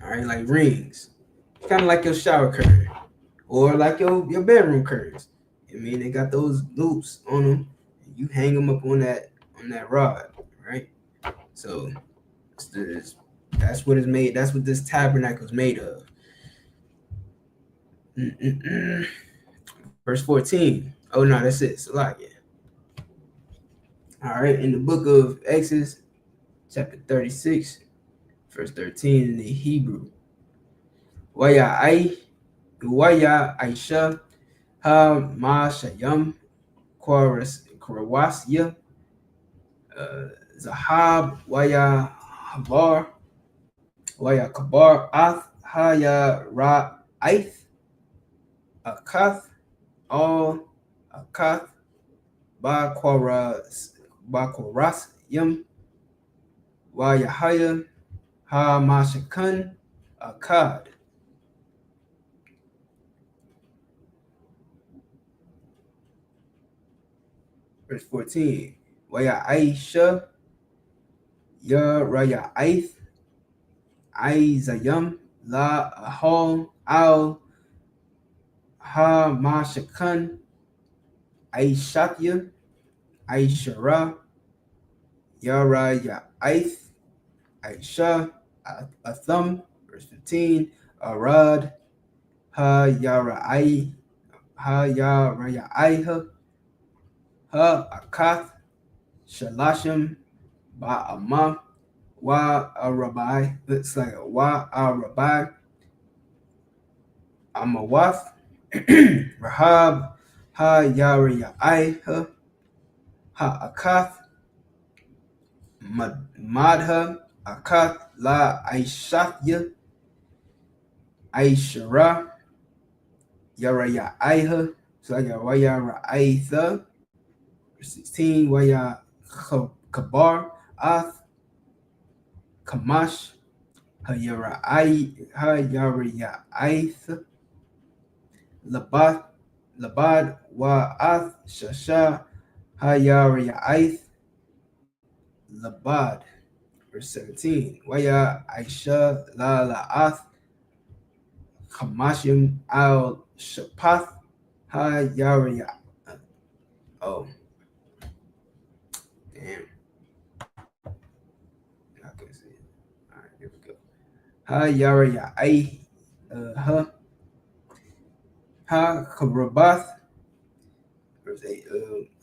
Speaker 1: All right, like rings, kind of like your shower curtain or like your bedroom curtains. I mean, they got those loops on them. And you hang them up on that rod, right? So that's what it's made. That's what this tabernacle is made of. Verse 14. Oh no, that's it. Salakia. All right, in the book of Exodus, chapter 36, verse 13 in the Hebrew. Waya Aisha ha ma shayam Krawasya Zahab Waya Habar Waya Kabar Ath Haya Ra Aith Akath All Akath Bakwaras Yam Wayahaya Ha Mashakan Akad. Verse 14. Waya Aisha Ya Raya Aith Aizayam La Ahol Al Ha Mashakan Aishatya Aishara Yara Ya Aith Aisha Atham. Verse 15. Arad Ha Yara Ai Ha Yara Ya Aiha Ha Akath Shalashim Ba'amah Wa Arabai. Looks like a Wa Arabai Amawath Rahab Ha Yara Aiha Ha Akath Madha Akath La Aishathya Aishara Yara Aiha. So I got Wayara Aitha. 16. Waya Kabar Ath Kamash Hayara Aith Labad Wa Ath Shasha Hayara Aith Labad. Verse 17. Waya Aisha La Ath Kamashim Al Shapath Hayara. Oh, damn. I can see it. All right, here we go. Ha Yara Ai Ha Karabath. Verse 8.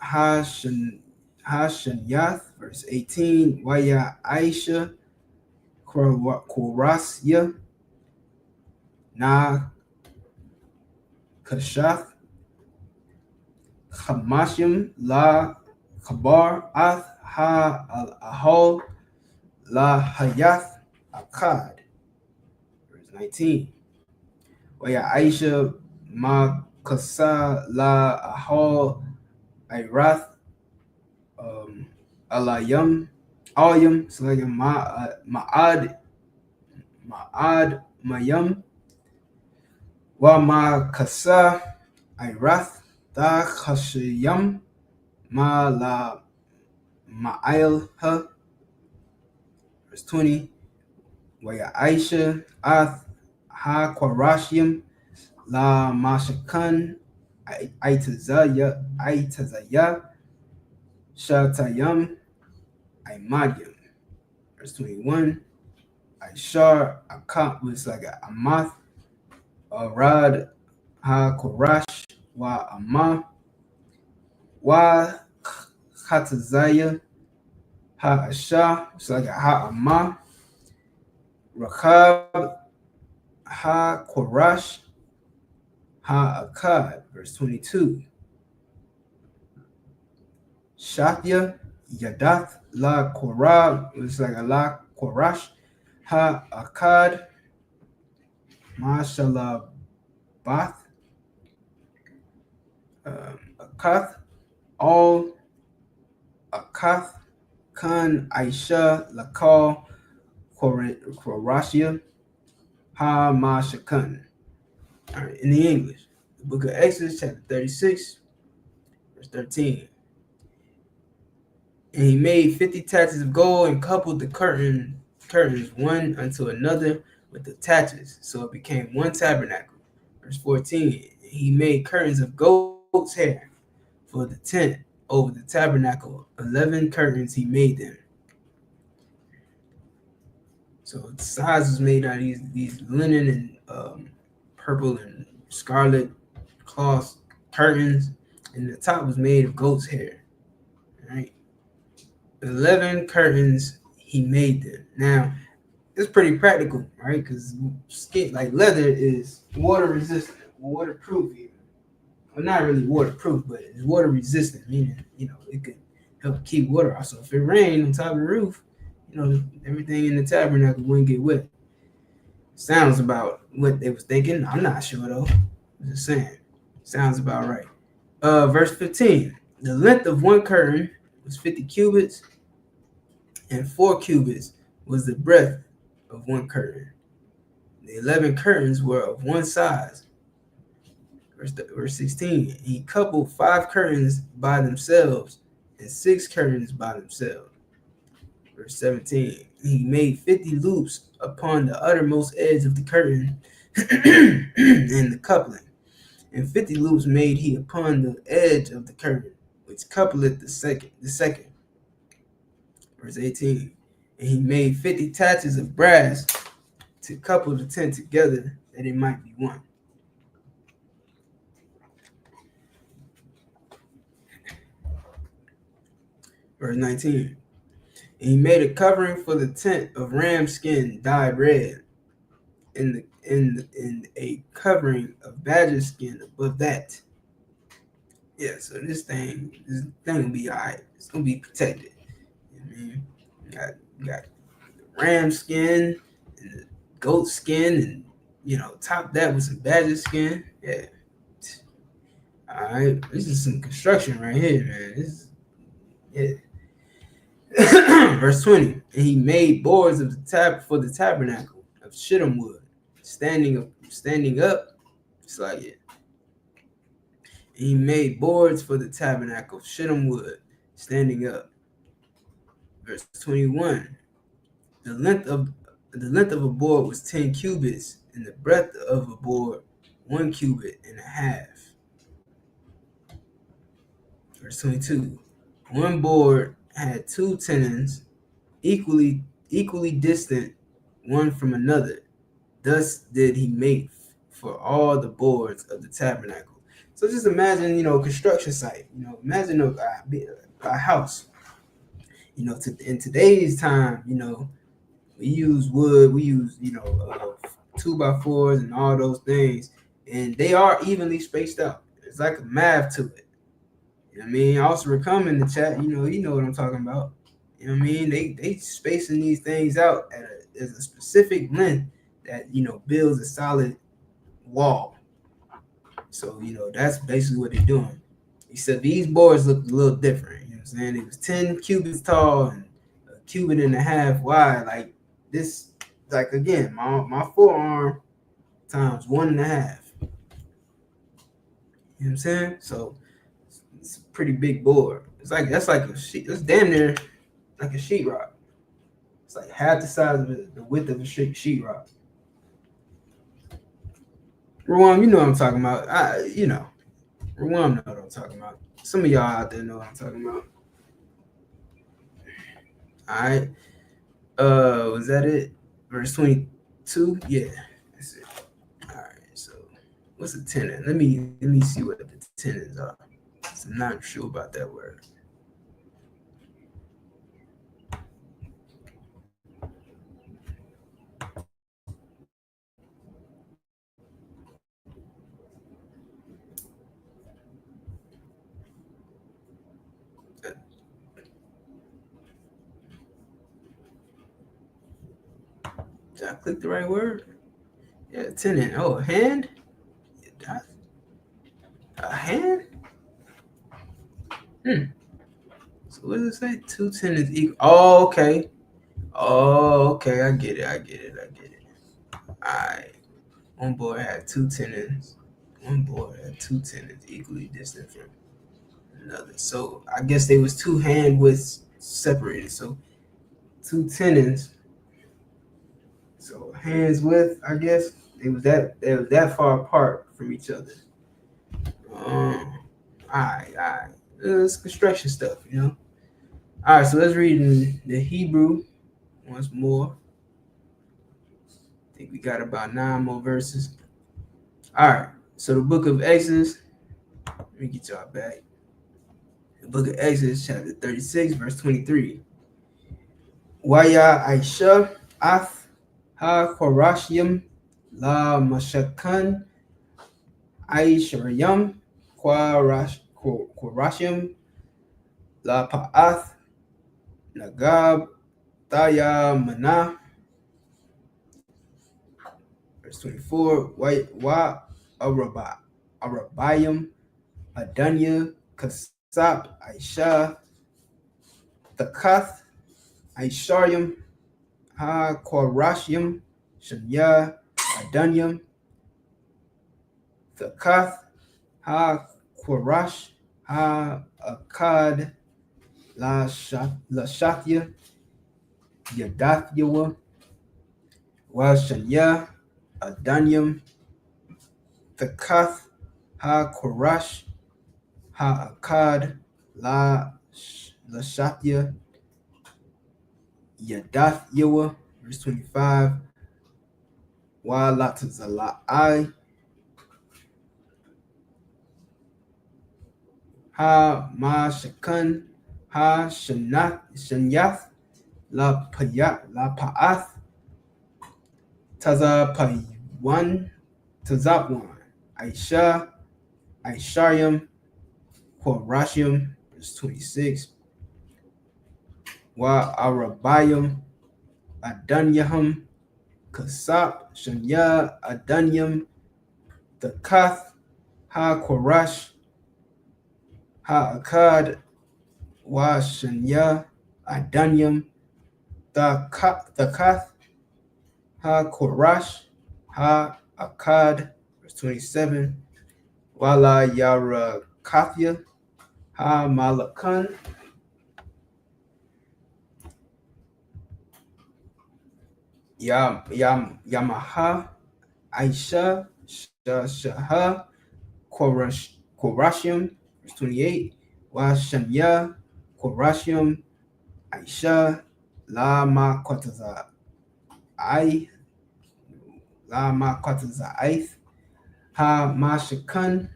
Speaker 1: Ha Shanyath. Verse 18. Waya Aisha Korasya Na Kashath Hamashim La Kabar Ath Ha Al Ahol La Hayath Akkad. Verse 19. Waya Aisha Ma Kasa La Ahol Irath Alayam Alyam Salayam Ma'ad Mayam Wa Ma Kasa Irath Da Khashiyam Ma La Ma'il Ha. Verse 20. Waya Aisha Ath Ha Kwarashim La Mashakan Aitazaya Shatayam Aimadyam. Verse 21. Aishar Akat was like a Amath Arad Ha Korash Wa Amah Wa Khatazaya Ha Asha. It's like a Ha Amah Rachab ha-Korash ha-Akkad, verse 22. Shathya Yadath la Korab, it's like a la Korash ha-Akkad Mashalabath Akath all Akath Khan Aisha Lakal Korashia Ha Mashakan. All right, in the English, the book of Exodus, chapter 36, verse 13. And he made 50 taches of gold and coupled the curtains one unto another with the taches, so it became one tabernacle. Verse 14. He made curtains of goat's hair for the tent over the tabernacle. 11 curtains he made them. So the size was made out of these linen and purple and scarlet cloth curtains, and the top was made of goat's hair. All right. 11 curtains he made them. Now, it's pretty practical, right? Because skin, like leather, is water resistant, waterproof even. Well, not really waterproof, but it's water resistant, meaning, it could help keep water out. So if it rained on top of the roof, everything in the tabernacle wouldn't get wet. Sounds about what they was thinking. I'm not sure though. I'm just saying. Sounds about right. Verse 15. The length of one curtain was 50 cubits, and 4 cubits was the breadth of one curtain. The 11 curtains were of one size. Verse 16. He coupled 5 curtains by themselves and 6 curtains by themselves. Verse 17. He made 50 loops upon the uttermost edge of the curtain and the coupling, and 50 loops made he upon the edge of the curtain, which coupleth the second. Verse 18. And he made 50 taches of brass to couple the tent together, that it might be one. Verse 19. And he made a covering for the tent of ram skin dyed red, and a covering of badger skin above that. Yeah, so this thing will be all right. It's gonna be protected. I mean, you got the ram skin and the goat skin, and top that with some badger skin. Yeah. All right, this is some construction right here, man. Yeah. Verse 20. And he made boards of for the tabernacle of shittim wood, standing up. It's like it. And he made boards for the tabernacle of shittim wood, standing up. Verse 21. The length of a board was 10 cubits, and the breadth of a board 1 cubit and a half. Verse 22. One board had 2 tenons, equally distant one from another. Thus did he make for all the boards of the tabernacle. So just imagine, construction site. Imagine a house. In today's time, we use wood, we use 2x4s and all those things, and they are evenly spaced out. It's like a math to it. You know what I mean? Also, come in the chat. You know what I'm talking about. You know what I mean? They spacing these things out at a specific length that builds a solid wall. So that's basically what they're doing. Except these boards look a little different. You know what I'm saying? It was 10 cubits tall and a cubit and a half wide. Like this, like again, my forearm times 1.5. You know what I'm saying? So it's a pretty big board. That's like a sheet. It's damn near like a sheetrock. It's like half the size of the width of a sheetrock. Ruam, you know what I'm talking about. Ruam know what I'm talking about. Some of y'all out there know what I'm talking about. All right. Was that it? Verse 22? Yeah, that's it. All right. So what's a tenon? Let me see what the tenons are. So I'm not sure about that word. Did I click the right word? Yeah, tenon. Oh, hand? A hand? So what does it say? Two tenons equal. Oh, okay. Oh, okay. I get it. Alright. One board had two tenons. One board had two tenons equally distant from another. So I guess they was two hand widths separated. So two tenons. So hands width, I guess they was that far apart from each other. Alright. It's construction stuff, you know. Alright, so let's read in the Hebrew once more. I think we got about 9 more verses. Alright, so the book of Exodus. Let me get y'all back. The book of Exodus, chapter 36, verse 23. I.S.U.P.K ha korashim la mashakan aisharayam korashim la pa'ath nagab taya mana. Verse 24. Wa arabayim adanya kasap aisha takath aisharyam ha korashim shanya adanyam takath ha korash ha akad la shatya yadathyawa wa shanya adanyam takath ha korash ha akad la shatya yadathyawa. Verse 25. Wa latazalai ha ma shakan ha shanyath la pa'ath tazapaywan tazapwan aisharyam korashim. Verse 26. Wa arabayam adanyaham kasap shanya adanyam takath ha korash ha akad wa shanya adanyam takath ha korash ha akad. Verse 27. Wala yarakathya ha malakan yamaha aisha shaha korashim. Verse 28. Wa shanya korashim aisha la ma kwataza aith ha ma shakan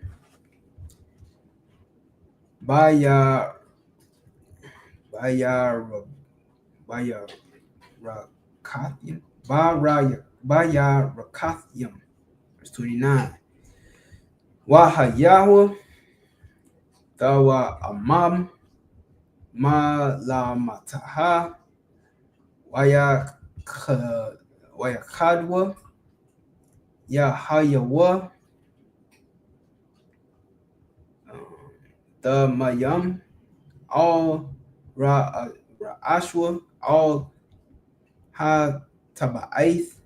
Speaker 1: baya rakathim. Verse 29. Wahayahu tawa amam ma la mataha wayakadwa yahayawa the mayam all ra'ashwa all ha taba'aith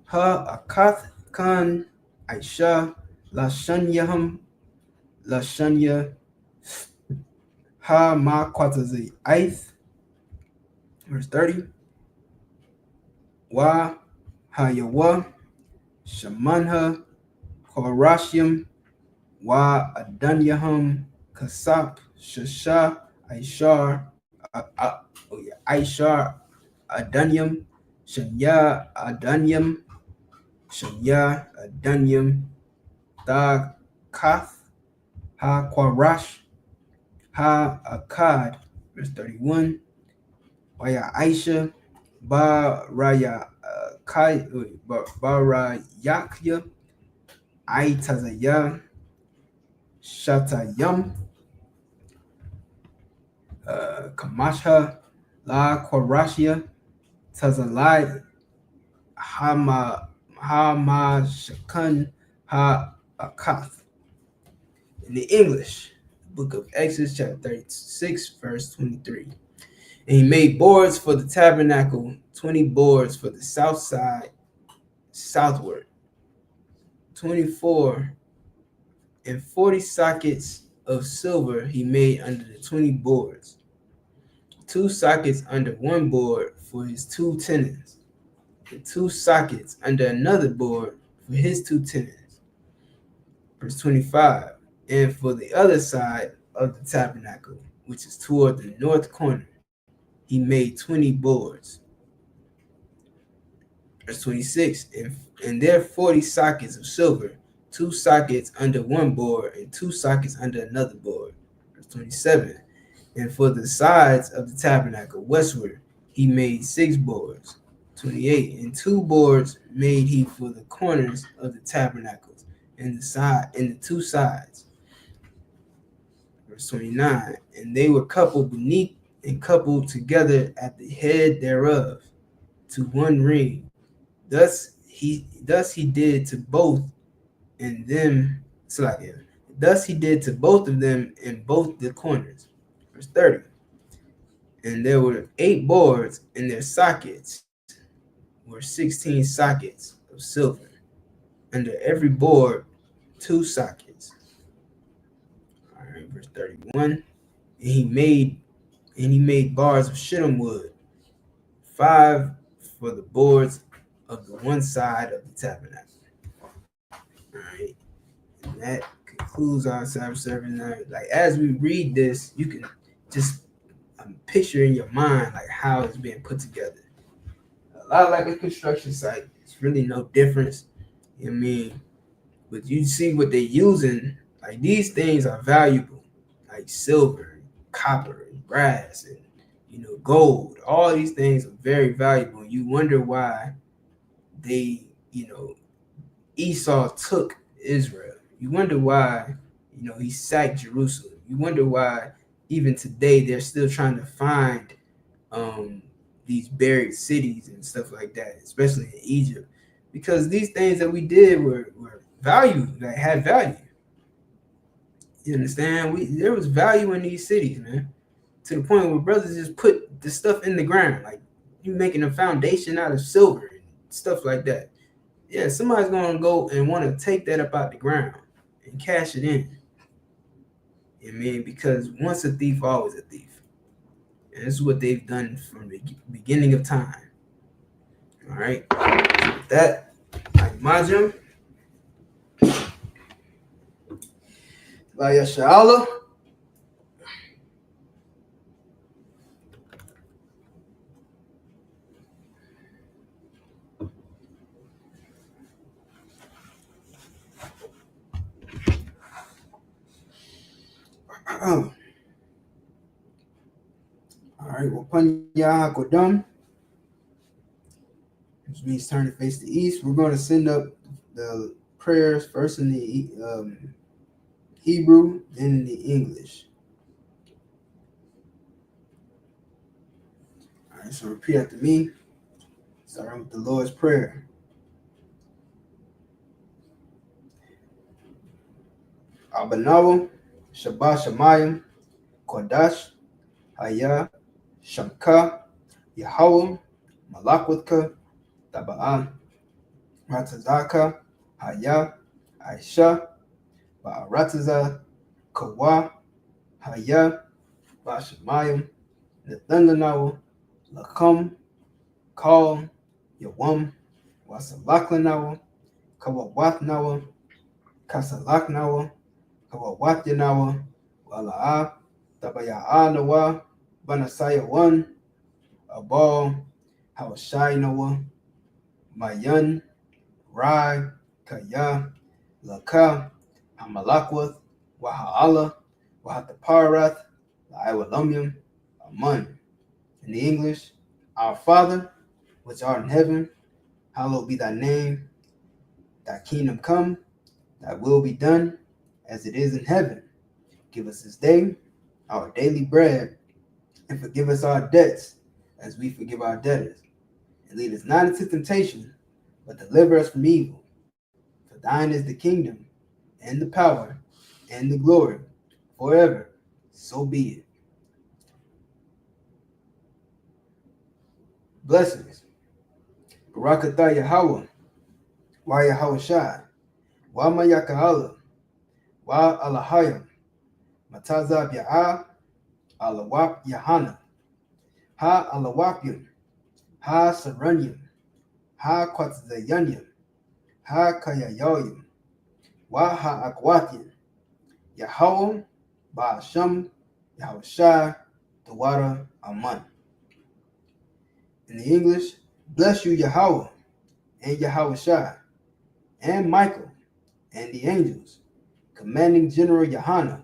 Speaker 1: ha akath kan aisha la shanyaham la shanya ha ma kwatazi aith. Verse 30. Wa hayawa shamanha korashim wa adanyaham kasap shasha aishar adanyam shanya adanyam ta kath ha kwarash ha akad. Verse 31. Waya aisha ba yakya aitazaya shatayam kamasha la korashia tazalai Hamashkan Ha-Akath. In the English, the book of Exodus, chapter 36, verse 23. And he made boards for the tabernacle, 20 boards for the south side, southward, 24, and 40 sockets of silver he made under the 20 boards, 2 sockets under one board for his 2 tenons, and 2 sockets under another board for his 2 tenons. Verse 25. And for the other side of the tabernacle, which is toward the north corner, he made 20 boards. Verse 26. And there 40 sockets of silver, 2 sockets under one board, and 2 sockets under another board. Verse 27. And for the sides of the tabernacle westward, he made 6 boards. 28. And 2 boards made he for the corners of the tabernacles and the 2 sides. Verse 29. And they were coupled beneath and coupled together at the head thereof to one ring. Thus he did to both in them. Thus he did to both of them in both the corners. Verse 30. And there were 8 boards, and their sockets were 16 sockets of silver. Under every board, 2 sockets. All right, verse 31. And he made bars of shittim wood, 5 for the boards of the one side of the tabernacle. All right, and that concludes our Sabbath service. Now, like as we read this, you can just picture in your mind like how it's being put together. A lot like a construction site. It's really no difference. You know what I mean? But you see what they're using. Like these things are valuable, like silver, copper, and brass, and gold. All these things are very valuable. You wonder why they, Esau took Israel. You wonder why, he sacked Jerusalem. You wonder why even today they're still trying to find these buried cities and stuff like that, especially in Egypt, because these things that we did were valued, that had value. You understand? There was value in these cities, man, to the point where brothers just put the stuff in the ground, like you making a foundation out of silver and stuff like that. Yeah, somebody's gonna go and want to take that up out the ground and cash it in. You know what I mean? Because once a thief, always a thief. And this is what they've done from the beginning of time. All right. So with that, like Majum, Shalom. All right, well, Panya Kodam, which means turn to face the east. We're going to send up the prayers first in the Hebrew, then in the English. All right, so repeat after me, starting with the Lord's Prayer. Abanawa, Shabbat Shemayim, Kodash, I.S.U.P.K, Yahweh, Malakwika, Taba'an, Ratazaka, Haya, Aisha, Ba'arataza, Kawa, Haya, Bashamayim, Nathanawa, Lakam, Kal, Yawam, Wasalaklanawa, Kawawathnawa, Kasalaknawa, Kawawatyanawa, Wala'a, Tabaya'anawa, Banasaya 1, Abal, Hawashinawa, Mayan, Rai, Kaya, Laka, Hamalakwath, Waha'ala, Wahataparath, Laiwalumyum, Amun. In the English, Our Father, which art in heaven, hallowed be thy name. Thy kingdom come, thy will be done, as it is in heaven. Give us this day our daily bread, and forgive us our debts, as we forgive our debtors. And lead us not into temptation, but deliver us from evil. For thine is the kingdom, and the power, and the glory, forever. So be it. Blessings. Barakatah Yahweh, Wa Yahweh Shai, Wa Mayakahala, Wa Alahayim, Matazab Ya'ah, Alawap Yahanna, Ha Alawapyim, Ha Saranyim, Ha Kwatzayanyim, Ha Kayayoyim, Wa Ha Akwatyim, Yahweh, Ba'asham, Yahweh Shai, Dawara Aman. In the English, bless you Yahweh, and Yahweh Shai, and Michael, and the angels, commanding General Yahanna,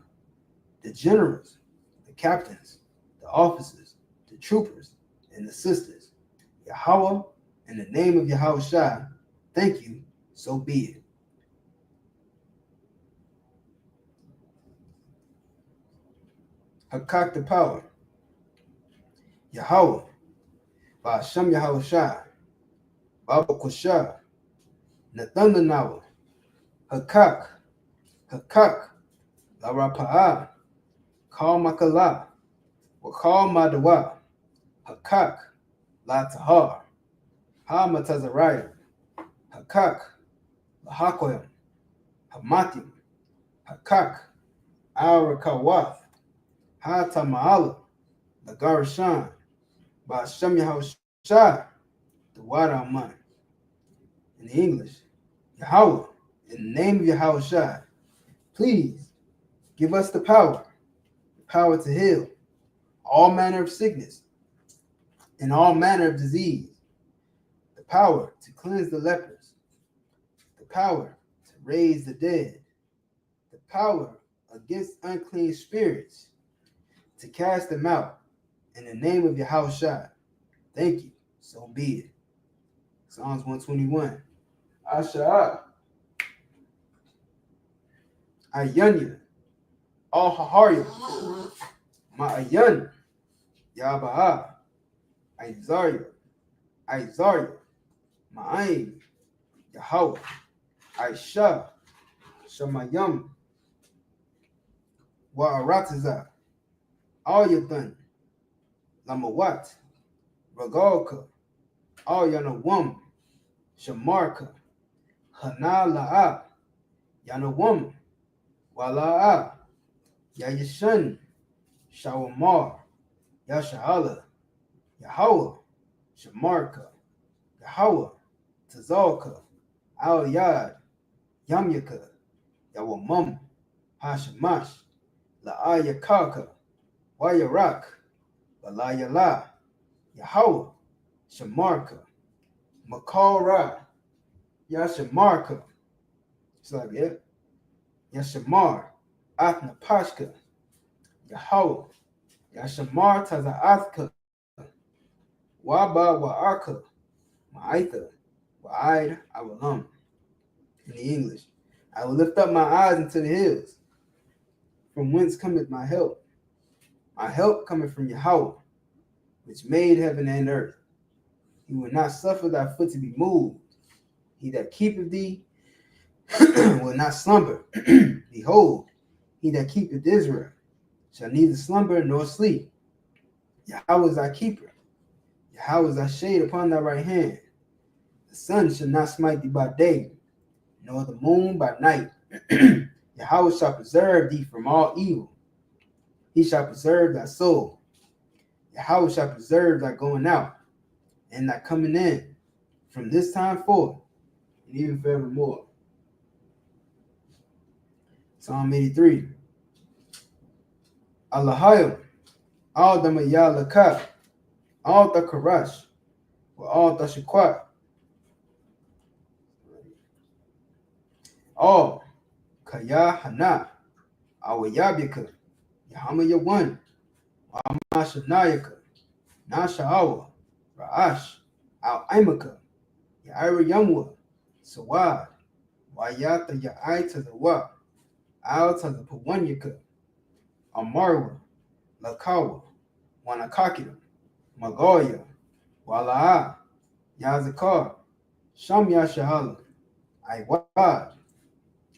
Speaker 1: the generals, the captains, the officers, the troopers, and the sisters. Yahweh, in the name of Yahweh Shai, thank you, so be it. Hakak the power. Yahweh, Ba'asham Yahweh Shai, Baba Kushah, Nathanawa, Hakak, Hakak, La Rapa'ah, Kal Makala, Wakal Madawa, Hakak, La Tahar, Ha Matazariah, Hakak, La Hakoyim, Hamatim, Hakak, Al Rakawath, Ha Tama'ala, La Garishan, Ba'asham Yahweh Shai, the Wada Aman. In the English, Yahweh, in the name of Yahweh Shai, please give us the power to heal all manner of sickness and all manner of disease, the power to cleanse the lepers, the power to raise the dead, the power against unclean spirits, to cast them out in the name of Yahweh Shai. Thank you, so be it. Psalms 121. Asha, Ayanya, Al Haharya, Ma'ayan, Yabaha, Isaiah, Ma'aim, Yahweh, Aisha, Shamayam, Wa'arataza, Al Yathan, Lamawat, Ragalka, Al Yanawam, Shamarka, Hanala'a, Yanawam, Wala'a, Yayashan, Shawamar, Yashala, Yahweh, Shamarka, Yahweh, Tazalka, Al Yad, Yamyaka, Yawamum, Hashamash, La'ayakaka, Wayarak, Balayala, Yahweh, Shamarka, Makara, Yashamarka. It's like it. Yashamar, Athna Pashka, Yahweh, Yashamar Tazaathka, Waba Wa'arka, Ma'aitha, Wa'aid Awalam. In the English, I will lift up my eyes into the hills. From whence cometh my help? My help cometh from Yahweh, which made heaven and earth. He will not suffer thy foot to be moved. He that keepeth thee will not slumber. Behold, he that keepeth Israel shall neither slumber nor sleep. Yahweh is thy keeper. Yahweh is thy shade upon thy right hand. The sun shall not smite thee by day, nor the moon by night. Yahweh shall preserve thee from all evil. He shall preserve thy soul. Yahweh shall preserve thy going out and thy coming in from this time forth and even forevermore. Psalm 83. Allahayim, all the Mayalaka, all the Karash, all the Shakwat, all Kayahana, Awayabika, Yahama Yawan, Amashanayaka, Nashaawa, Ra'ash, Al Imaka, Yaira Yamwa, Sawad, Wayata Ya'ai to the Wa, Al to the Pawanyaka, Amarwa, Lakawa, Wanakakita, Magoya, Wala'a, Yazakar, Shamya Shahalam, Iwad,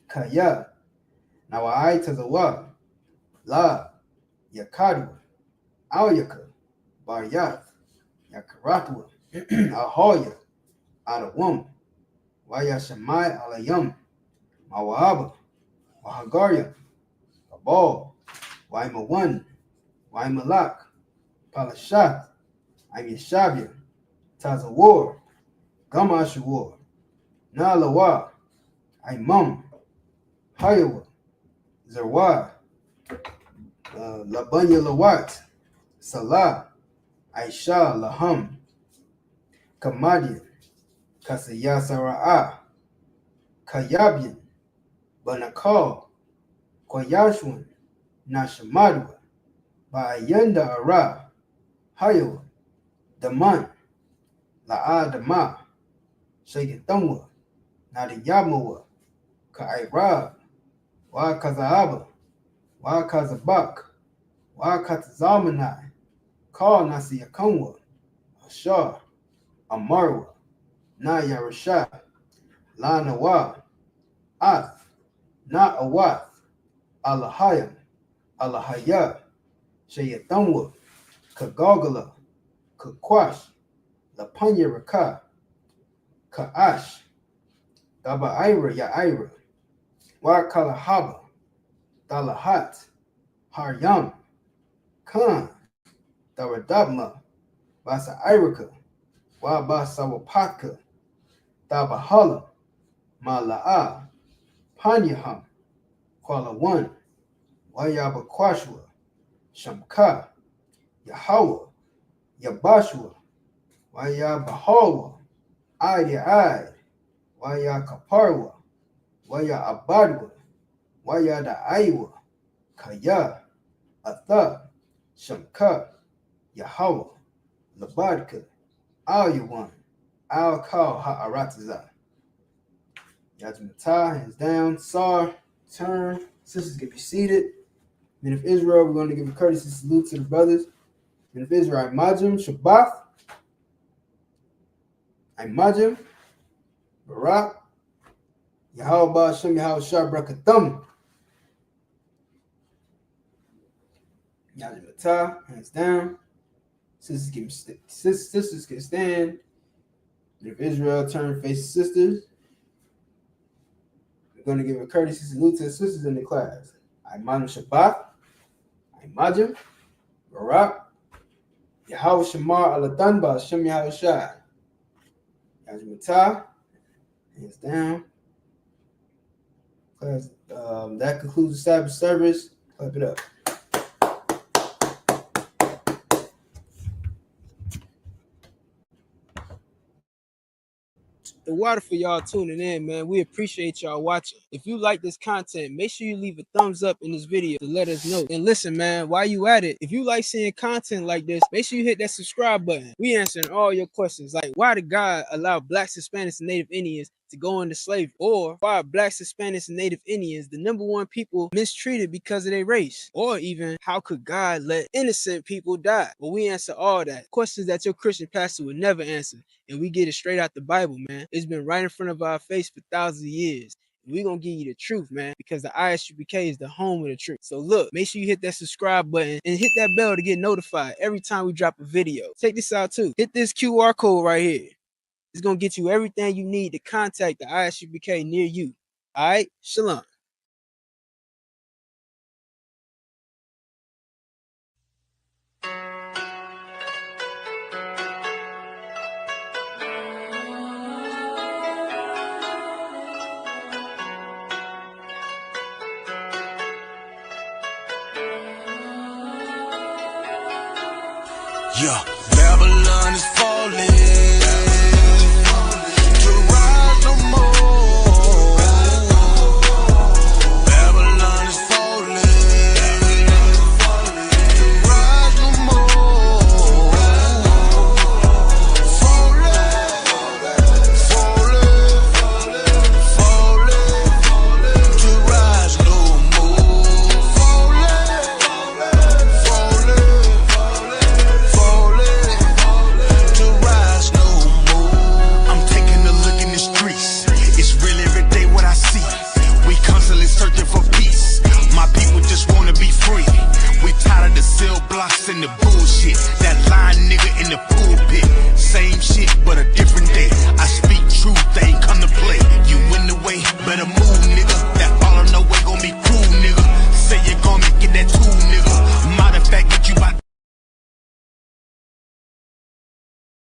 Speaker 1: Kaya, Nawai Tazawad, La, Yakadu, Alyaka, Baryath, Yakaratwa, Ahoya, Adawum, Waya Shamai Alayum, Mawaba, Wahagarya, Abal, Waimawan, Waimalak, Palashat, Ayeshabia, Tazawar, Gamashawar, Nalawa, Imam, Hayawa, Zerwa, Labanya Lawat, Salah, Aisha Laham, Kamadian, Kasayasara'a, Kayabian, Banakal, Koyashwan, Nashamadwa, Bayanda Ara, Hayawa, Daman, La'a Dama, Shayatamwa, Nadiyamawa, Ka'irab, Wa Kazaaba, Wa Kazabak, Wa Katzamanai, Call Nasiyakamwa, Ashar, Amarwa, Na Yarasha, La Nawa, Ath, Na Awath, Alahayam, Alahaya, Shayatamwa, Kagogala, Kakwash, Lapanya Raka, Ka'ash, Dabaira Ya'ira, Wa Kalahaba, Dalahat, Haryam, Khan, Daradabma, Basa Irika, Wa Basawapaka, Dabahala, Mala'a, Panyaham, Kuala One, Wayabakwashua, Shamka, Yahawa, Yabashua, Wayabahawa, Adi, Waya Kaparwa, Waya Abadwa, Waya Da'aiwa, Kaya, Atha, Shamka, Yahawa, Labadka, Al Yawan, Al Kal Ha'arataza. Yajimata, hands down, Sar, turn. Sisters, get be seated. Men of Israel, we're going to give a courtesy salute to the brothers. Men of Israel, Imajim, Shabbat, Imajim, Barak, Yahweh Shem Yahweh Shah Brakathum. Yajimata, hands down. Sisters can stand. Men of Israel, turn face sisters. We're going to give a courtesy salute to the sisters in the class. Imajim Shabbat, Imajim, Barak, Yahweh Shamar Alatanba Shem Yahweh Shai. Yajimata, hands down. Class, that concludes the Sabbath service. Clap it up. The water for y'all tuning in, man. We appreciate y'all watching. If you like this content, make sure you leave a thumbs up in this video to let us know. And listen, man, while you at it, if you like seeing content like this, make sure you hit that subscribe button. We answering all your questions, like why did God allow blacks, Hispanics, and Native Indians to go into slavery? Or why are blacks, Hispanics, and Native Indians the #1 people mistreated because of their race? Or even, how could God let innocent people die? Well, we answer all that. Questions that your Christian pastor would never answer. And we get it straight out the Bible, man. It's been right in front of our face for thousands of years. We're going to give you the truth, man, because the I.S.U.P.K is the home of the truth. So look, make sure you hit that subscribe button and hit that bell to get notified every time we drop a video. Check this out, too. Hit this QR code right here. It's going to get you everything you need to contact the I.S.U.P.K near you. All right? Shalom.
Speaker 2: Yeah, Babylon is